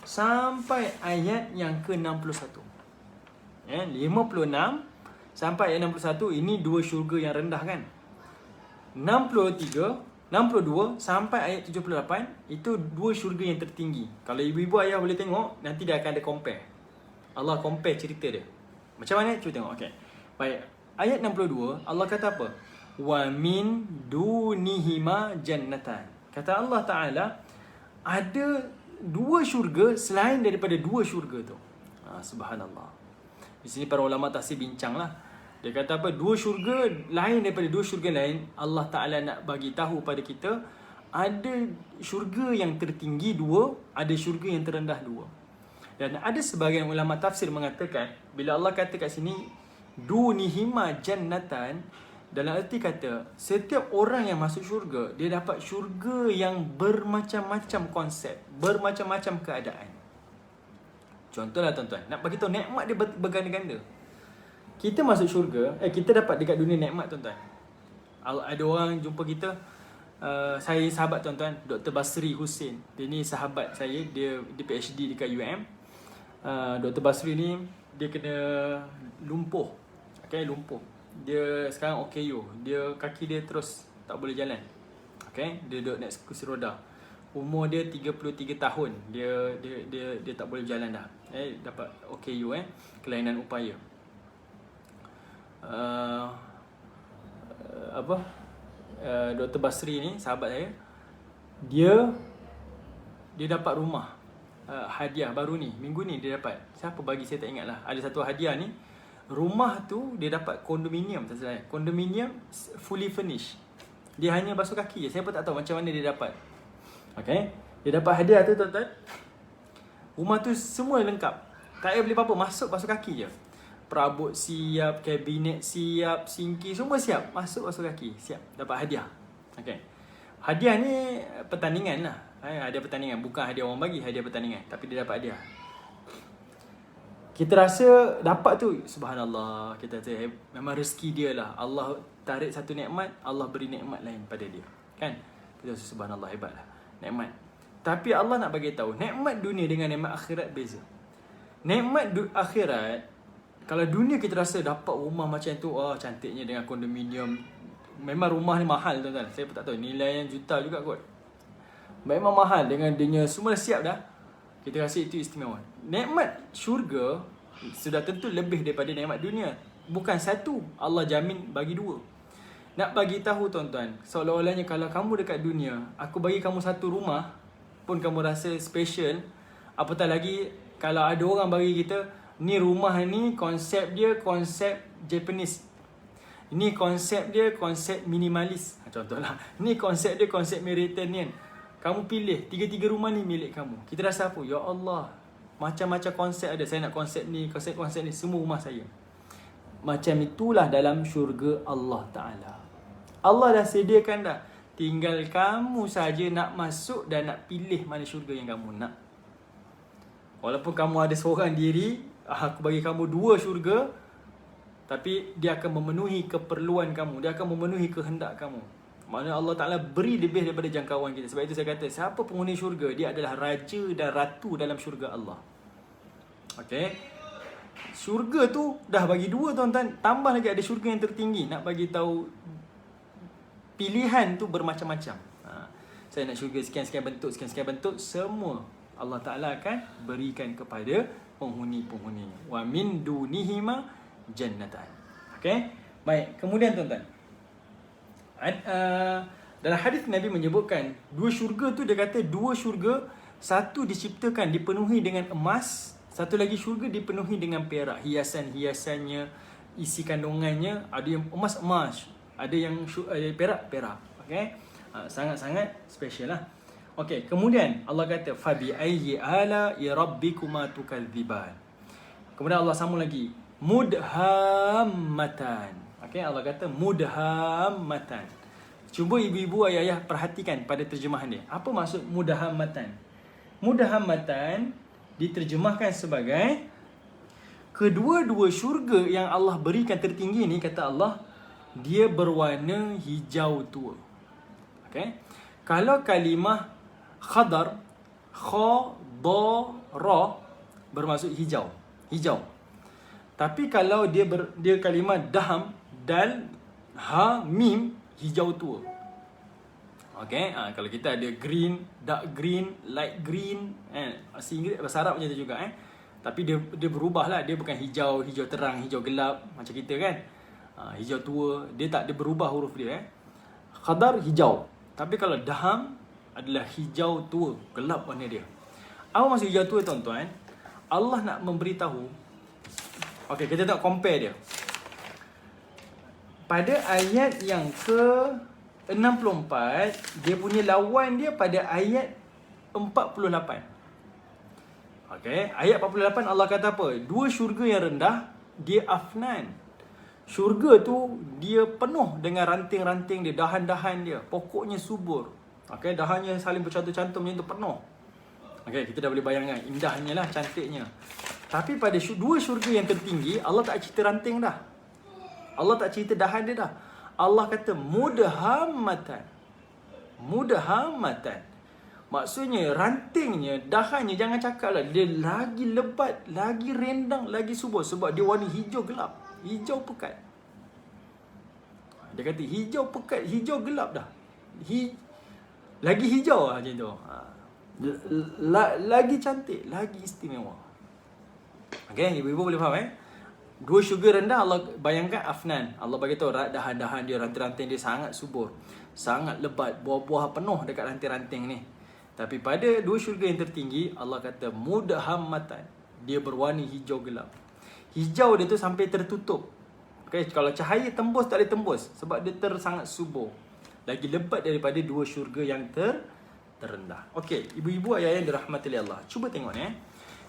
sampai ayat yang ke-61. 56 sampai ayat 61 ini dua syurga yang rendah kan. 62 sampai ayat 78 itu dua syurga yang tertinggi. Kalau ibu-ibu ayah boleh tengok, nanti dia akan ada compare. Allah compare cerita dia. Macam mana? Cuba tengok. Okey. Baik. Ayat 62 Allah kata apa? Wa min dunihima jannatan. Kata Allah Taala ada dua syurga selain daripada dua syurga tu. Subhanallah. Di sini para ulama tafsir bincanglah. Dia kata apa? Dua syurga lain daripada dua syurga lain. Allah Ta'ala nak bagi tahu pada kita ada syurga yang tertinggi dua, ada syurga yang terendah dua. Dan ada sebahagian ulama tafsir mengatakan bila Allah kata kat sini dunihima jannatan, dalam erti kata setiap orang yang masuk syurga dia dapat syurga yang bermacam-macam konsep, bermacam-macam keadaan. Contohlah tuan-tuan, nak bagi tahu nikmat dia berganda-ganda. Kita masuk syurga, kita dapat dekat dunia nikmat tuan-tuan. Ada orang jumpa kita, saya sahabat tuan-tuan, Dr. Basri Hussein. Dia ni sahabat saya, dia PhD dekat UM. Dr. Basri ni dia kena lumpuh. Okey, lumpuh. Dia sekarang OKU. Dia kaki dia terus tak boleh jalan. Okey, dia duduk naik kursi roda. Umur dia 33 tahun. Dia tak boleh jalan dah. Dapat OKU kelainan upaya. Dr. Basri ni sahabat saya. Dia dapat rumah. Hadiah baru ni, minggu ni dia dapat. Siapa bagi saya tak ingat lah. Ada satu hadiah ni. Rumah tu dia dapat kondominium, tak salah. Kondominium fully furnished. Dia hanya basuh kaki je. Saya pun tak tahu macam mana dia dapat. Okay, dia dapat hadiah tu tuan-tuan. Rumah tu semua lengkap. Tak payah beli apa-apa, masuk basuh kaki je. Perabot siap, kabinet siap, sinki semua siap. Masuk basuh kaki, siap. Dapat hadiah. Okay. Hadiah ni pertandingan lah. Hadiah pertandingan, bukan hadiah orang bagi, hadiah pertandingan. Tapi dia dapat hadiah. Kita rasa dapat tu, subhanallah, kita kata memang rezeki dia lah. Allah tarik satu nikmat, Allah beri nikmat lain pada dia. Kan? Kita rasa subhanallah, hebat lah nikmat. Tapi Allah nak bagi tahu, nikmat dunia dengan nikmat akhirat beza. Nikmat akhirat, kalau dunia kita rasa dapat rumah macam tu, cantiknya dengan kondominium. Memang rumah ni mahal tuan-tuan. Saya pun tak tahu, nilai yang juta juga kot. Memang mahal dengan dia semua dah siap dah. Kita rasa itu istimewa. Nikmat syurga sudah tentu lebih daripada nikmat dunia. Bukan satu, Allah jamin bagi dua. Nak bagi tahu tuan-tuan, seolah-olahnya kalau kamu dekat dunia, aku bagi kamu satu rumah pun kamu rasa special. Apatah lagi kalau ada orang bagi kita, ni rumah ni konsep dia konsep Japanese. Ini konsep dia konsep minimalis. Contohlah, ni konsep dia konsep Mediterranean. Kamu pilih, tiga-tiga rumah ni milik kamu. Kita rasa apa? Ya Allah, macam-macam konsep ada. Saya nak konsep ni, konsep ni, semua rumah saya. Macam itulah dalam syurga Allah Ta'ala. Allah dah sediakan dah. Tinggal kamu saja nak masuk dan nak pilih mana syurga yang kamu nak. Walaupun kamu ada seorang diri, aku bagi kamu dua syurga, tapi dia akan memenuhi keperluan kamu. Dia akan memenuhi kehendak kamu. Maknanya Allah Ta'ala beri lebih daripada jangkauan kita. Sebab itu saya kata, siapa penghuni syurga, dia adalah raja dan ratu dalam syurga Allah. Okay. Syurga tu dah bagi dua tuan-tuan. Tambah lagi ada syurga yang tertinggi. Nak bagi tahu pilihan tu bermacam-macam. Saya nak syurga sekian-sekian bentuk, sekian-sekian bentuk. Semua Allah Ta'ala akan berikan kepada penghuni-penghuninya. Wa min dunihima jannatan. Okay. Baik, kemudian tuan-tuan, dalam hadis Nabi menyebutkan dua syurga tu, dia kata dua syurga, satu diciptakan dipenuhi dengan emas, satu lagi syurga dipenuhi dengan perak, hiasan-hiasannya isi kandungannya ada yang emas, ada yang perak. Okey. Sangat-sangat special lah. Okey, kemudian Allah kata fabi ayyi ala rabbikuma tukadziban. Kemudian Allah sambung lagi mudhammatan. Okey, Allah kata mudhammatan. Cuba ibu-ibu ayah-ayah perhatikan pada terjemahan dia. Apa maksud mudhammatan? Mudhammatan diterjemahkan sebagai kedua-dua syurga yang Allah berikan tertinggi ni, kata Allah, dia berwarna hijau tua. Okey. Kalau kalimah khadar, khadara, bermaksud hijau. Tapi kalau dia kalimah daham, dal, ha, mim, hijau tua. Okey, kalau kita ada green, dark green, light green, bahasa Inggeris, bahasa Arab macam tu juga Tapi dia berubah lah, dia bukan hijau terang, hijau gelap macam kita kan. Hijau tua, dia berubah huruf dia Khadar hijau. Tapi kalau daham adalah hijau tua, gelap warna dia. Apa maksud hijau tua, tuan-tuan? Allah nak memberitahu. Okey, kita tengok compare dia. Pada ayat yang ke-64, dia punya lawan dia pada ayat 48. Okey, ayat 48 Allah kata apa? Dua syurga yang rendah, dia afnan. Syurga tu dia penuh dengan ranting-ranting dia, dahan-dahan dia, pokoknya subur. Okey, dahannya saling bercantum-cantum macam tu, penuh. Okey, kita dah boleh bayangkan indahnya lah, cantiknya. Tapi pada dua syurga yang tertinggi, Allah tak cerita ranting dah. Allah tak cerita dahan dia dah. Allah kata mudhammatan. Maksudnya rantingnya, dahannya, jangan cakap lah, dia lagi lebat, lagi rendang, lagi subur. Sebab dia warna hijau gelap, hijau pekat. Dia kata hijau pekat, hijau gelap dah. Lagi hijau lah macam tu. Lagi cantik, lagi istimewa. Okey, ibu-ibu boleh faham Dua syurga rendah, Allah bayangkan afnan. Allah bagi tahu dahan-dahan dia, ranting-ranting dia sangat subur, sangat lebat, buah-buah penuh dekat ranting-ranting ni. Tapi pada dua syurga yang tertinggi, Allah kata mudhammatan, dia berwarna hijau gelap. Hijau dia tu sampai tertutup. Okay, kalau cahaya tembus, tak boleh tembus sebab dia sangat subur. Lagi lebat daripada dua syurga yang terendah. Okey, ibu-ibu ayah yang dirahmati oleh Allah, cuba tengok ni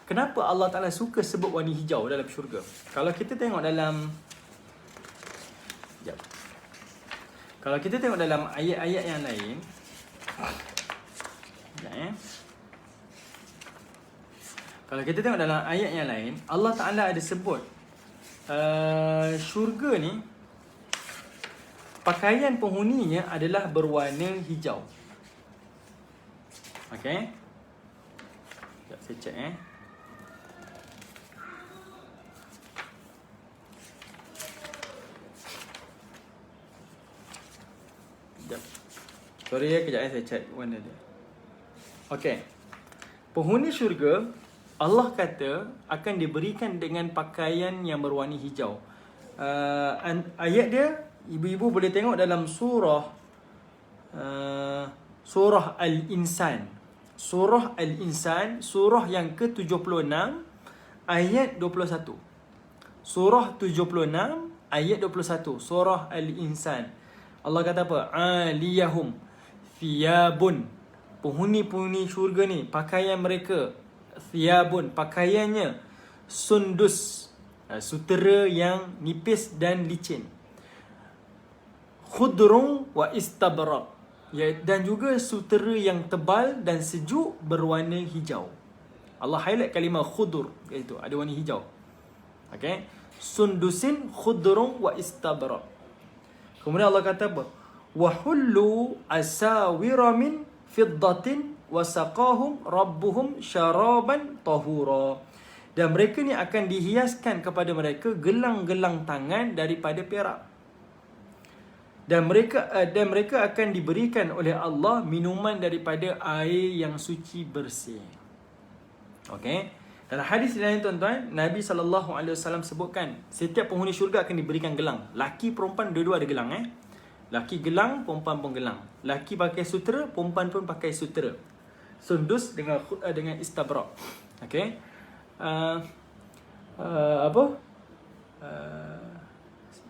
kenapa Allah Ta'ala suka sebut warna hijau dalam syurga. Kalau kita tengok dalam ayat-ayat yang lain, kalau kita tengok dalam ayat yang lain, Allah Ta'ala ada sebut syurga ni, pakaian penghuninya adalah berwarna hijau. Okey, sekejap saya cek Sorry kejap saya cek warna dia. Okey, penghuni syurga, Allah kata akan diberikan dengan pakaian yang berwarna hijau. Ayat dia, ibu-ibu boleh tengok dalam surah Al-Insan. Surah Al-Insan, surah yang ke-76 ayat 21. Surah 76 ayat 21, surah Al-Insan. Allah kata apa? Aliyahum thiyabun. Penghuni-penghuni syurga ni, pakaian mereka thiyabun, pakaiannya sundus, sutera yang nipis dan licin. Khudrun wa istabrak, dan juga sutera yang tebal dan sejuk berwarna hijau. Allah highlight kalimah khudur, iaitu ada warna hijau. Okey, sundusin khudrun wa istabrak. Kemudian Allah kata apa? Wa hullu asawira min fiddatin wa saqahum rabbuhum syaraban tahura. Dan mereka ni akan dihiaskan kepada mereka gelang-gelang tangan daripada perak. Dan mereka akan diberikan oleh Allah minuman daripada air yang suci bersih. Okey. Dalam hadis lain tuan-tuan, Nabi SAW sebutkan setiap penghuni syurga akan diberikan gelang. Laki perempuan dua-dua ada gelang Laki gelang, perempuan pun gelang. Laki pakai sutera, perempuan pun pakai sutera. Sundus dengan istabrak. Okey.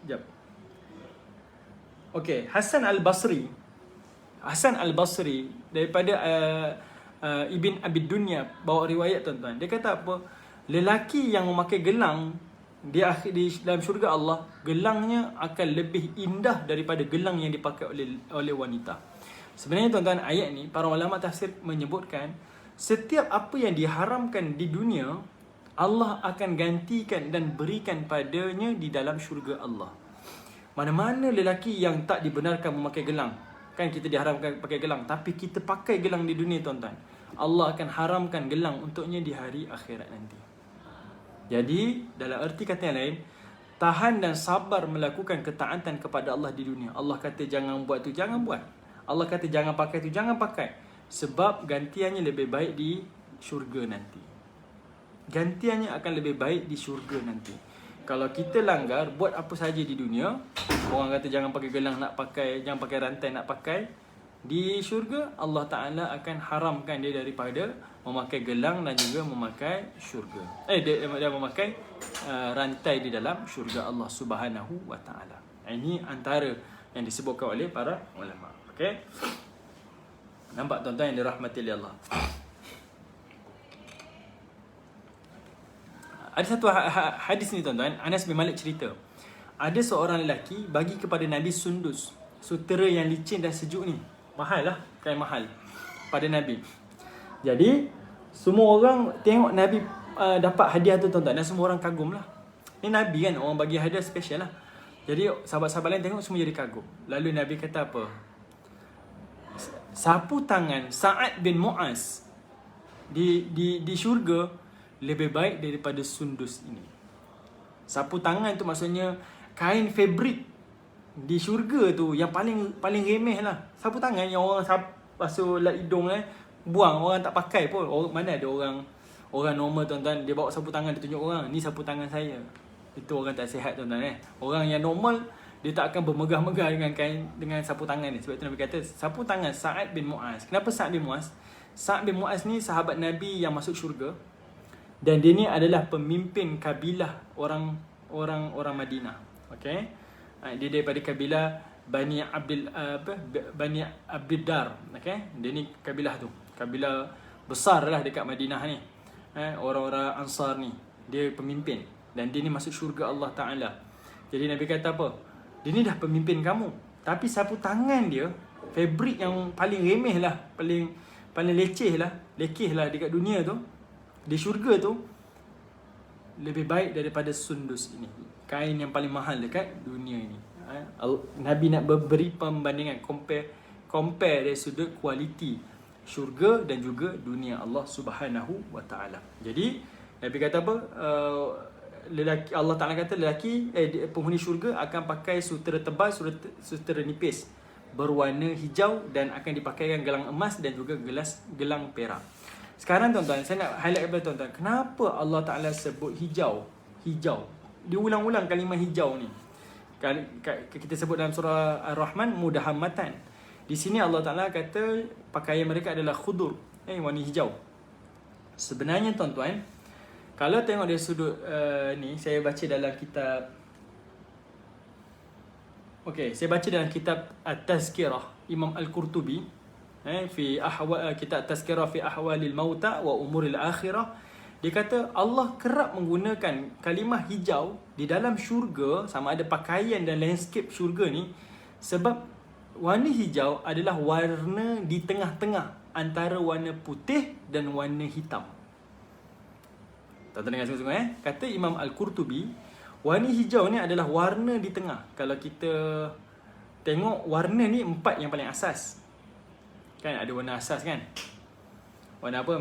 Jap. Okey, Hasan Al-Basri daripada Ibn Abi Dunya bawa riwayat tuan-tuan. Dia kata apa? Lelaki yang memakai gelang di dalam syurga Allah, gelangnya akan lebih indah daripada gelang yang dipakai oleh wanita. Sebenarnya tuan-tuan, ayat ni para ulama tafsir menyebutkan setiap apa yang diharamkan di dunia Allah akan gantikan dan berikan padanya di dalam syurga Allah. Mana-mana lelaki yang tak dibenarkan memakai gelang, kan kita diharamkan pakai gelang, tapi kita pakai gelang di dunia tuan-tuan, Allah akan haramkan gelang untuknya di hari akhirat nanti. Jadi dalam erti kata yang lain, tahan dan sabar melakukan ketaatan kepada Allah di dunia. Allah kata jangan buat tu, jangan buat. Allah kata jangan pakai tu, jangan pakai. Sebab gantiannya lebih baik di syurga nanti. Gantiannya akan lebih baik di syurga nanti. Kalau kita langgar, buat apa saja di dunia, orang kata jangan pakai gelang nak pakai, jangan pakai rantai nak pakai, di syurga Allah Ta'ala akan haramkan dia daripada memakai gelang dan juga memakai syurga. Dia memakai rantai di dalam syurga Allah Subhanahu wa Ta'ala. Ini antara yang disebutkan oleh para ulama. Okey. Nampak tuan-tuan yang dirahmati oleh Allah. Ada satu hadis ni tuan-tuan, Anas bin Malik cerita. Ada seorang lelaki bagi kepada Nabi sundus, sutera yang licin dan sejuk ni. Mahal lah, kain mahal pada Nabi. Jadi semua orang tengok Nabi dapat hadiah tu tuan-tuan, dan semua orang kagum lah. Ni Nabi kan, orang bagi hadiah special lah. Jadi sahabat-sahabat lain tengok semua jadi kagum. Lalu Nabi kata apa? Sapu tangan Sa'ad bin Mu'az di syurga lebih baik daripada sundus ini. Sapu tangan tu maksudnya kain fabrik di syurga tu yang paling remeh lah. Sapu tangan yang orang basuh hidung buang, orang tak pakai pun. Mana ada orang normal tuan-tuan, dia bawa sapu tangan, dia tunjuk orang, ni sapu tangan saya. Itu orang tak sihat tuan-tuan. Orang yang normal dia tak akan bermegah-megah dengan sapu tangan ni. Sebab itu Nabi kata sapu tangan Sa'ad bin Mu'az. Kenapa Sa'ad bin Mu'az? Sa'ad bin Mu'az ni sahabat Nabi yang masuk syurga, dan dia ni adalah pemimpin kabilah orang Madinah. Okey. Dia daripada kabilah Bani Abdiddar. Okey. Dia ni kabilah tu. Kabilah besar lah dekat Madinah ni. Orang-orang Ansar ni. Dia pemimpin. Dan dia ni masuk syurga Allah Ta'ala. Jadi Nabi kata apa? Dia ni dah pemimpin kamu. Tapi sapu tangan dia, fabrik yang paling remeh lah. Paling lekeh lah dekat dunia tu. Di syurga tu. Lebih baik daripada sundus ini. Kain yang paling mahal dekat dunia ini. Nabi nak beri pembandingan, compare dari sudut kualiti syurga dan juga dunia Allah Subhanahu wa Ta'ala. Jadi Nabi kata apa? Lelaki, Allah Ta'ala kata lelaki penghuni syurga akan pakai sutera tebal, sutera nipis berwarna hijau dan akan dipakaikan gelang emas dan juga gelang perak. Sekarang tuan-tuan, saya nak highlight kepada tuan-tuan, kenapa Allah Ta'ala sebut hijau? Diulang-ulang kalimah hijau ni. Kita sebut dalam surah Ar-Rahman, mudahammatan. Di sini Allah Ta'ala kata pakaian mereka adalah khudur, warna hijau. Sebenarnya tuan-tuan, kalau tengok dari sudut ni, saya baca dalam kitab, saya baca dalam kitab At-Tazkirah Imam Al-Qurtubi, fi kitab Tazkirah fi ahwalil mauta wa umuril akhirah. Dia kata Allah kerap menggunakan kalimah hijau di dalam syurga, sama ada pakaian dan landscape syurga ni, sebab warna hijau adalah warna di tengah-tengah antara warna putih dan warna hitam. Tuan-tuan dengar sungguh-sungguh Kata Imam Al-Qurtubi, warna hijau ni adalah warna di tengah. Kalau kita tengok warna ni 4 yang paling asas. Kan ada warna asas kan? Warna apa?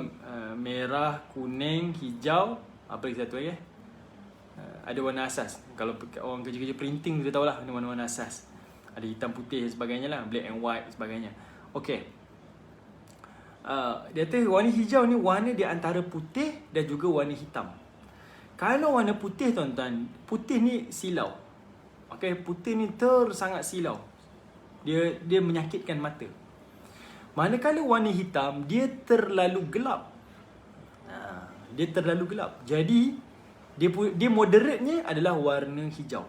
Merah, kuning, hijau, apa lagi satu lagi? Ada warna asas. Kalau orang kerja-kerja printing kita tahulah warna-warna asas. Ada hitam, putih dan sebagainya lah, black and white sebagainya. Okey. Dia kata warna hijau ni warna di antara putih dan juga warna hitam. Kalau warna putih tuan-tuan, putih ni silau. Okey, putih ni sangat silau. Dia menyakitkan mata. Manakala warna hitam, dia terlalu gelap. Dia terlalu gelap. Jadi dia moderatenya adalah warna hijau.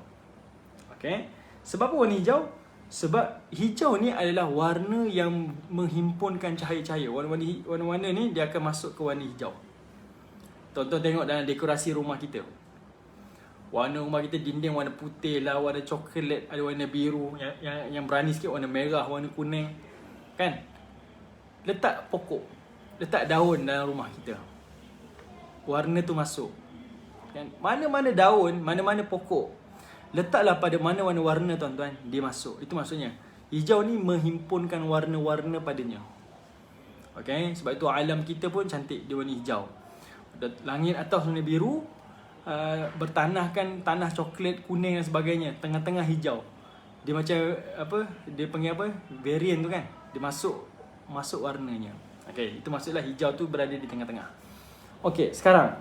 Okey. Okay. Sebab apa warna hijau? Sebab hijau ni adalah warna yang menghimpunkan cahaya-cahaya. Warna-warna ni dia akan masuk ke warna hijau. Tonton tengok dalam dekorasi rumah kita. Warna rumah kita dinding warna putih lah, warna coklat, ada warna biru, yang berani sikit warna merah, warna kuning. Kan? Letak pokok, letak daun dalam rumah kita. Warna tu masuk. Kan? Mana-mana daun, mana-mana pokok, letaklah pada mana-mana warna tuan-tuan, dia masuk. Itu maksudnya. Hijau ni menghimpunkan warna-warna padanya. Okay? Sebab itu alam kita pun cantik, dia warna hijau. Langit atas warna biru, bertanahkan tanah coklat, kuning dan sebagainya. Tengah-tengah hijau. Dia macam apa? Dia panggil apa? Variant tu kan. Dia masuk warnanya. Okey, itu maksudlah hijau tu berada di tengah-tengah. Okey, sekarang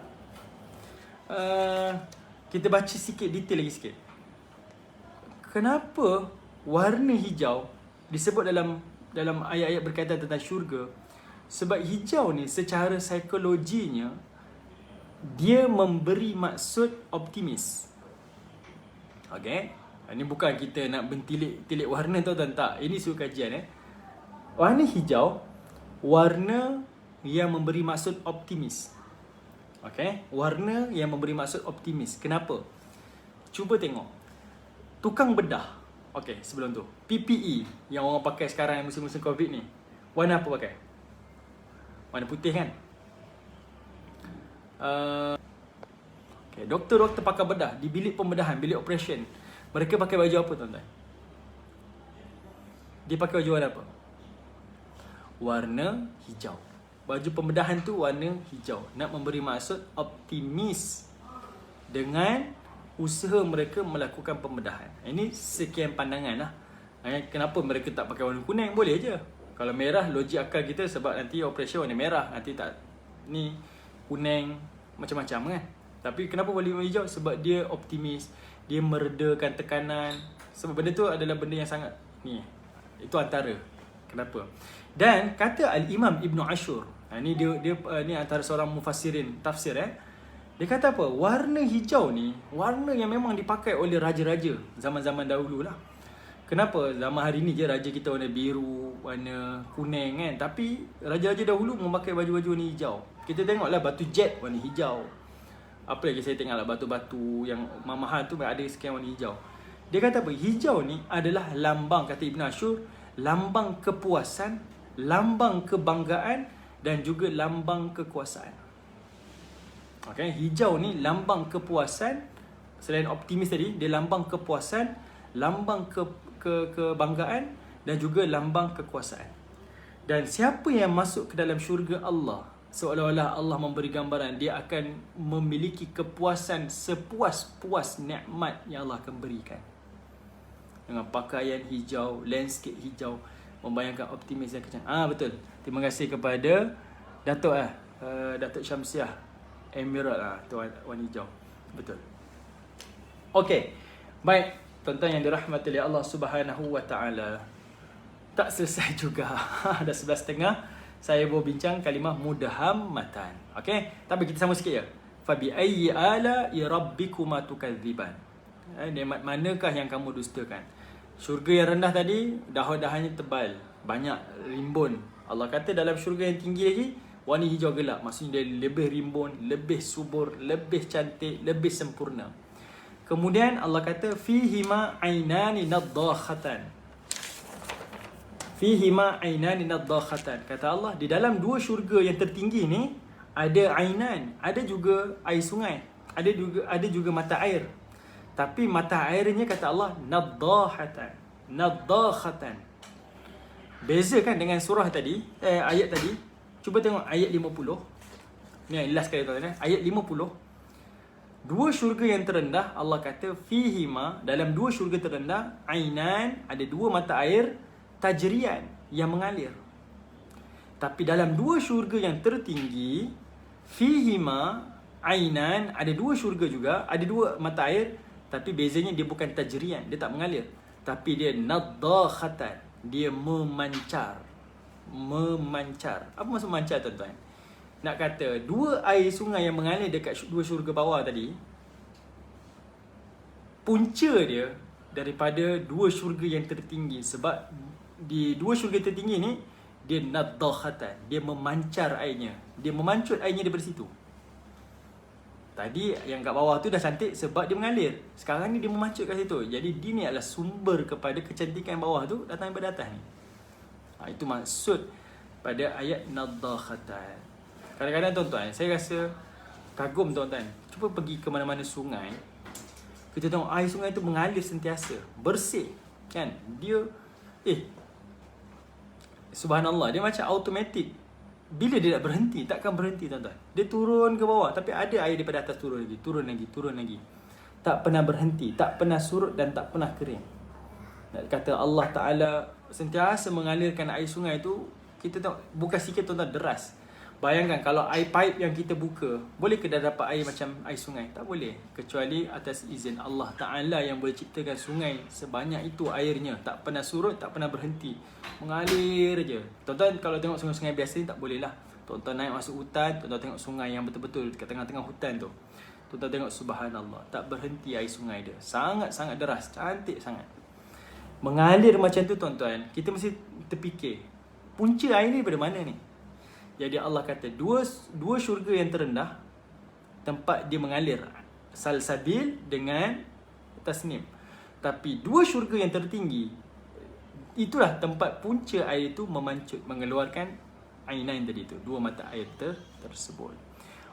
kita baca sikit detail lagi sikit. Kenapa warna hijau disebut dalam ayat-ayat berkaitan tentang syurga? Sebab hijau ni secara psikologinya dia memberi maksud optimis. Okey. Ini bukan kita nak bentilik warna tuan-tuan, tak. Ini suruh kajian Warna hijau warna yang memberi maksud optimis. Okey, warna yang memberi maksud optimis. Kenapa? Cuba tengok. Tukang bedah. Okey, sebelum tu, PPE yang orang pakai sekarang musim-musim Covid ni. Warna apa pakai? Warna putih kan? Okay, doktor-doktor pakar bedah di bilik pembedahan, bilik operation, mereka pakai baju apa tuan-tuan? Dia pakai baju warna apa? Warna hijau. Baju pembedahan tu warna hijau, nak memberi maksud optimis dengan usaha mereka melakukan pembedahan. Ini sekian pandangan lah. Kenapa mereka tak pakai warna kuning? Boleh je. Kalau merah, logik akal kita sebab nanti operation warna merah, nanti tak ni kuning, macam-macam kan. Tapi kenapa boleh warna hijau? Sebab dia optimis, dia meredakan tekanan. Sebab benda tu adalah benda yang sangat ni. Itu antara kenapa. Dan kata Al-Imam Ibn Ashur, ni dia ni antara seorang mufassirin tafsir Dia kata apa? Warna hijau ni warna yang memang dipakai oleh raja-raja zaman-zaman dahulu lah. Kenapa zaman hari ni je raja kita warna biru, warna kuning kan. Tapi raja-raja dahulu memakai baju-baju warna hijau. Kita tengoklah batu jet warna hijau. Apa lagi saya tengoklah batu-batu yang mahal tu ada sekian warna hijau. Dia kata apa? Hijau ni adalah lambang, kata Ibn Ashur, lambang kepuasan, lambang kebanggaan dan juga lambang kekuasaan. Okay, hijau ni lambang kepuasan. Selain optimis tadi, dia lambang kepuasan, lambang kebanggaan dan juga lambang kekuasaan. Dan siapa yang masuk ke dalam syurga Allah, seolah-olah Allah memberi gambaran dia akan memiliki kepuasan sepuas-puas nikmat yang Allah akan berikan. Dengan pakaian hijau, landscape hijau, membayangkan optimis yang kencang. Betul. Terima kasih kepada Datuk Datuk Syamsiah Emirat tu warna hijau. Betul. Okey. Baik, tuan-tuan yang dirahmati oleh Allah Subhanahu wa taala. Tak selesai juga. Dah 11.30 saya berbincang kalimah mudahammatan. Okey, tapi kita sama sikit ya. Fa bi ayyi ala'i rabbikuma tukadziban. Nikmat manakah yang kamu dustakan? Syurga yang rendah tadi dahan-dahannya tebal, banyak rimbun. Allah kata dalam syurga yang tinggi lagi warna hijau gelap. Maksudnya dia lebih rimbun, lebih subur, lebih cantik, lebih sempurna. Kemudian Allah kata fihima ainani nadhakhatan. Fihima ainani nadhakhatan. Kata Allah di dalam dua syurga yang tertinggi ni ada ainan, ada juga air sungai, ada juga mata air. Tapi mata airnya kata Allah nadhahatan. Nadhahatan. Beza kan dengan surah tadi, ayat tadi. Cuba tengok ayat 50. Ni last kali tuan-tuan. Ayat 50. Dua syurga yang terendah Allah kata fihima, dalam dua syurga terendah ainan, ada dua mata air tajrian yang mengalir. Tapi dalam dua syurga yang tertinggi fihima ainan, ada dua syurga juga, ada dua mata air. Tapi bezanya dia bukan tajrian, dia tak mengalir. Tapi dia nadhakhatan, dia memancar. Memancar. Apa maksud memancar tuan-tuan? Nak kata dua air sungai yang mengalir dekat dua syurga bawah tadi, punca dia daripada dua syurga yang tertinggi. Sebab di dua syurga tertinggi ni, dia naddakhatan, dia memancar airnya, dia memancut airnya daripada situ. Tadi yang kat bawah tu dah cantik sebab dia mengalir. Sekarang ni dia memancut kat situ. Jadi dia ni adalah sumber kepada kecantikan bawah tu datang daripada atas ni. Itu maksud pada ayat naddakhatan. Kadang-kadang tuan-tuan, saya rasa kagum tuan-tuan. Cuba pergi ke mana-mana sungai. Kita tengok air sungai tu mengalir sentiasa, bersih, kan? Dia subhanallah, dia macam automatik. Bila dia nak berhenti, takkan berhenti tuan-tuan. Dia turun ke bawah, tapi ada air daripada atas turun lagi, turun lagi, turun lagi. Tak pernah berhenti, tak pernah surut dan tak pernah kering. Nak kata Allah Ta'ala sentiasa mengalirkan air sungai tu, kita tengok, bukan sikit tuan-tuan, deras. Bayangkan kalau air pipe yang kita buka, boleh ke dah dapat air macam air sungai? Tak boleh. Kecuali atas izin Allah Ta'ala yang boleh ciptakan sungai sebanyak itu airnya. Tak pernah surut, tak pernah berhenti. Mengalir je. Tuan-tuan kalau tengok sungai-sungai biasa ni tak boleh lah. Tuan-tuan naik masuk hutan, tuan-tuan tengok sungai yang betul-betul dekat tengah-tengah hutan tu. Tuan-tuan tengok subhanallah, tak berhenti air sungai dia. Sangat-sangat deras, cantik sangat. Mengalir macam tu tuan-tuan, kita mesti terfikir, punca air ni daripada mana ni? Jadi Allah kata dua syurga yang terendah, tempat dia mengalir, salsabil dengan tasnim. Tapi dua syurga yang tertinggi, itulah tempat punca air itu memancut, mengeluarkan ainain tadi tu, dua mata air tersebut.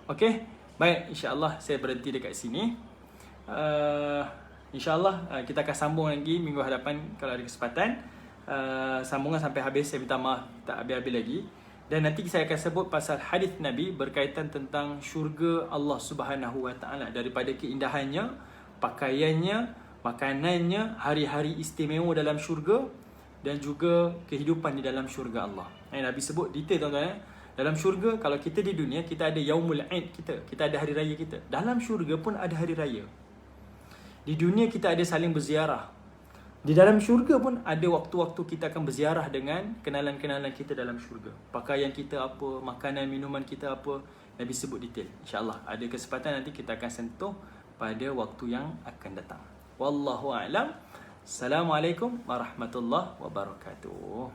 Okey, baik, insya-Allah saya berhenti dekat sini. InsyaAllah kita akan sambung lagi minggu hadapan kalau ada kesempatan. Sambungan sampai habis, saya minta maaf tak habis-habis lagi. Dan nanti saya akan sebut pasal hadis Nabi berkaitan tentang syurga Allah Subhanahu Wa Taala, daripada keindahannya, pakaiannya, makanannya, hari-hari istimewa dalam syurga dan juga kehidupan di dalam syurga Allah. Nabi sebut detail tuan-tuan. Dalam syurga, kalau kita di dunia, kita ada Yaumul Aid kita ada hari raya kita. Dalam syurga pun ada hari raya. Di dunia kita ada saling berziarah. Di dalam syurga pun ada waktu-waktu kita akan berziarah dengan kenalan-kenalan kita dalam syurga. Pakaian kita apa, makanan, minuman kita apa, Nabi sebut detail. InsyaAllah ada kesempatan nanti kita akan sentuh pada waktu yang akan datang. Wallahu a'lam. Assalamualaikum warahmatullahi wabarakatuh.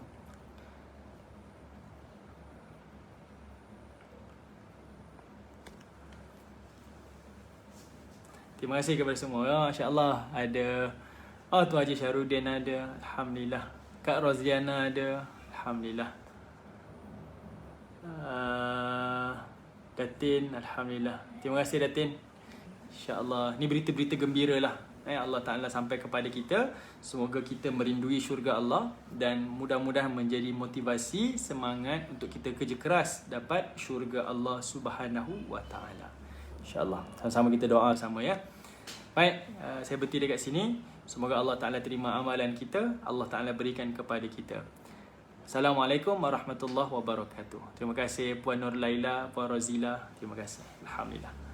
Terima kasih kepada semua. Masya-Allah ada Tu Haji Syarudin ada, alhamdulillah. Kak Roziana ada, alhamdulillah. Datin, alhamdulillah. Terima kasih Datin. Insya-Allah ni berita-berita gembira lah. Allah Ta'ala sampai kepada kita. Semoga kita merindui syurga Allah dan mudah-mudahan menjadi motivasi, semangat untuk kita kerja keras dapat syurga Allah Subhanahu Wa Ta'ala. InsyaAllah. Sama-sama kita doa sama ya. Baik, saya berhenti dekat sini. Semoga Allah Ta'ala terima amalan kita, Allah Ta'ala berikan kepada kita. Assalamualaikum warahmatullahi wabarakatuh. Terima kasih Puan Nur Laila, Puan Rozila. Terima kasih. Alhamdulillah.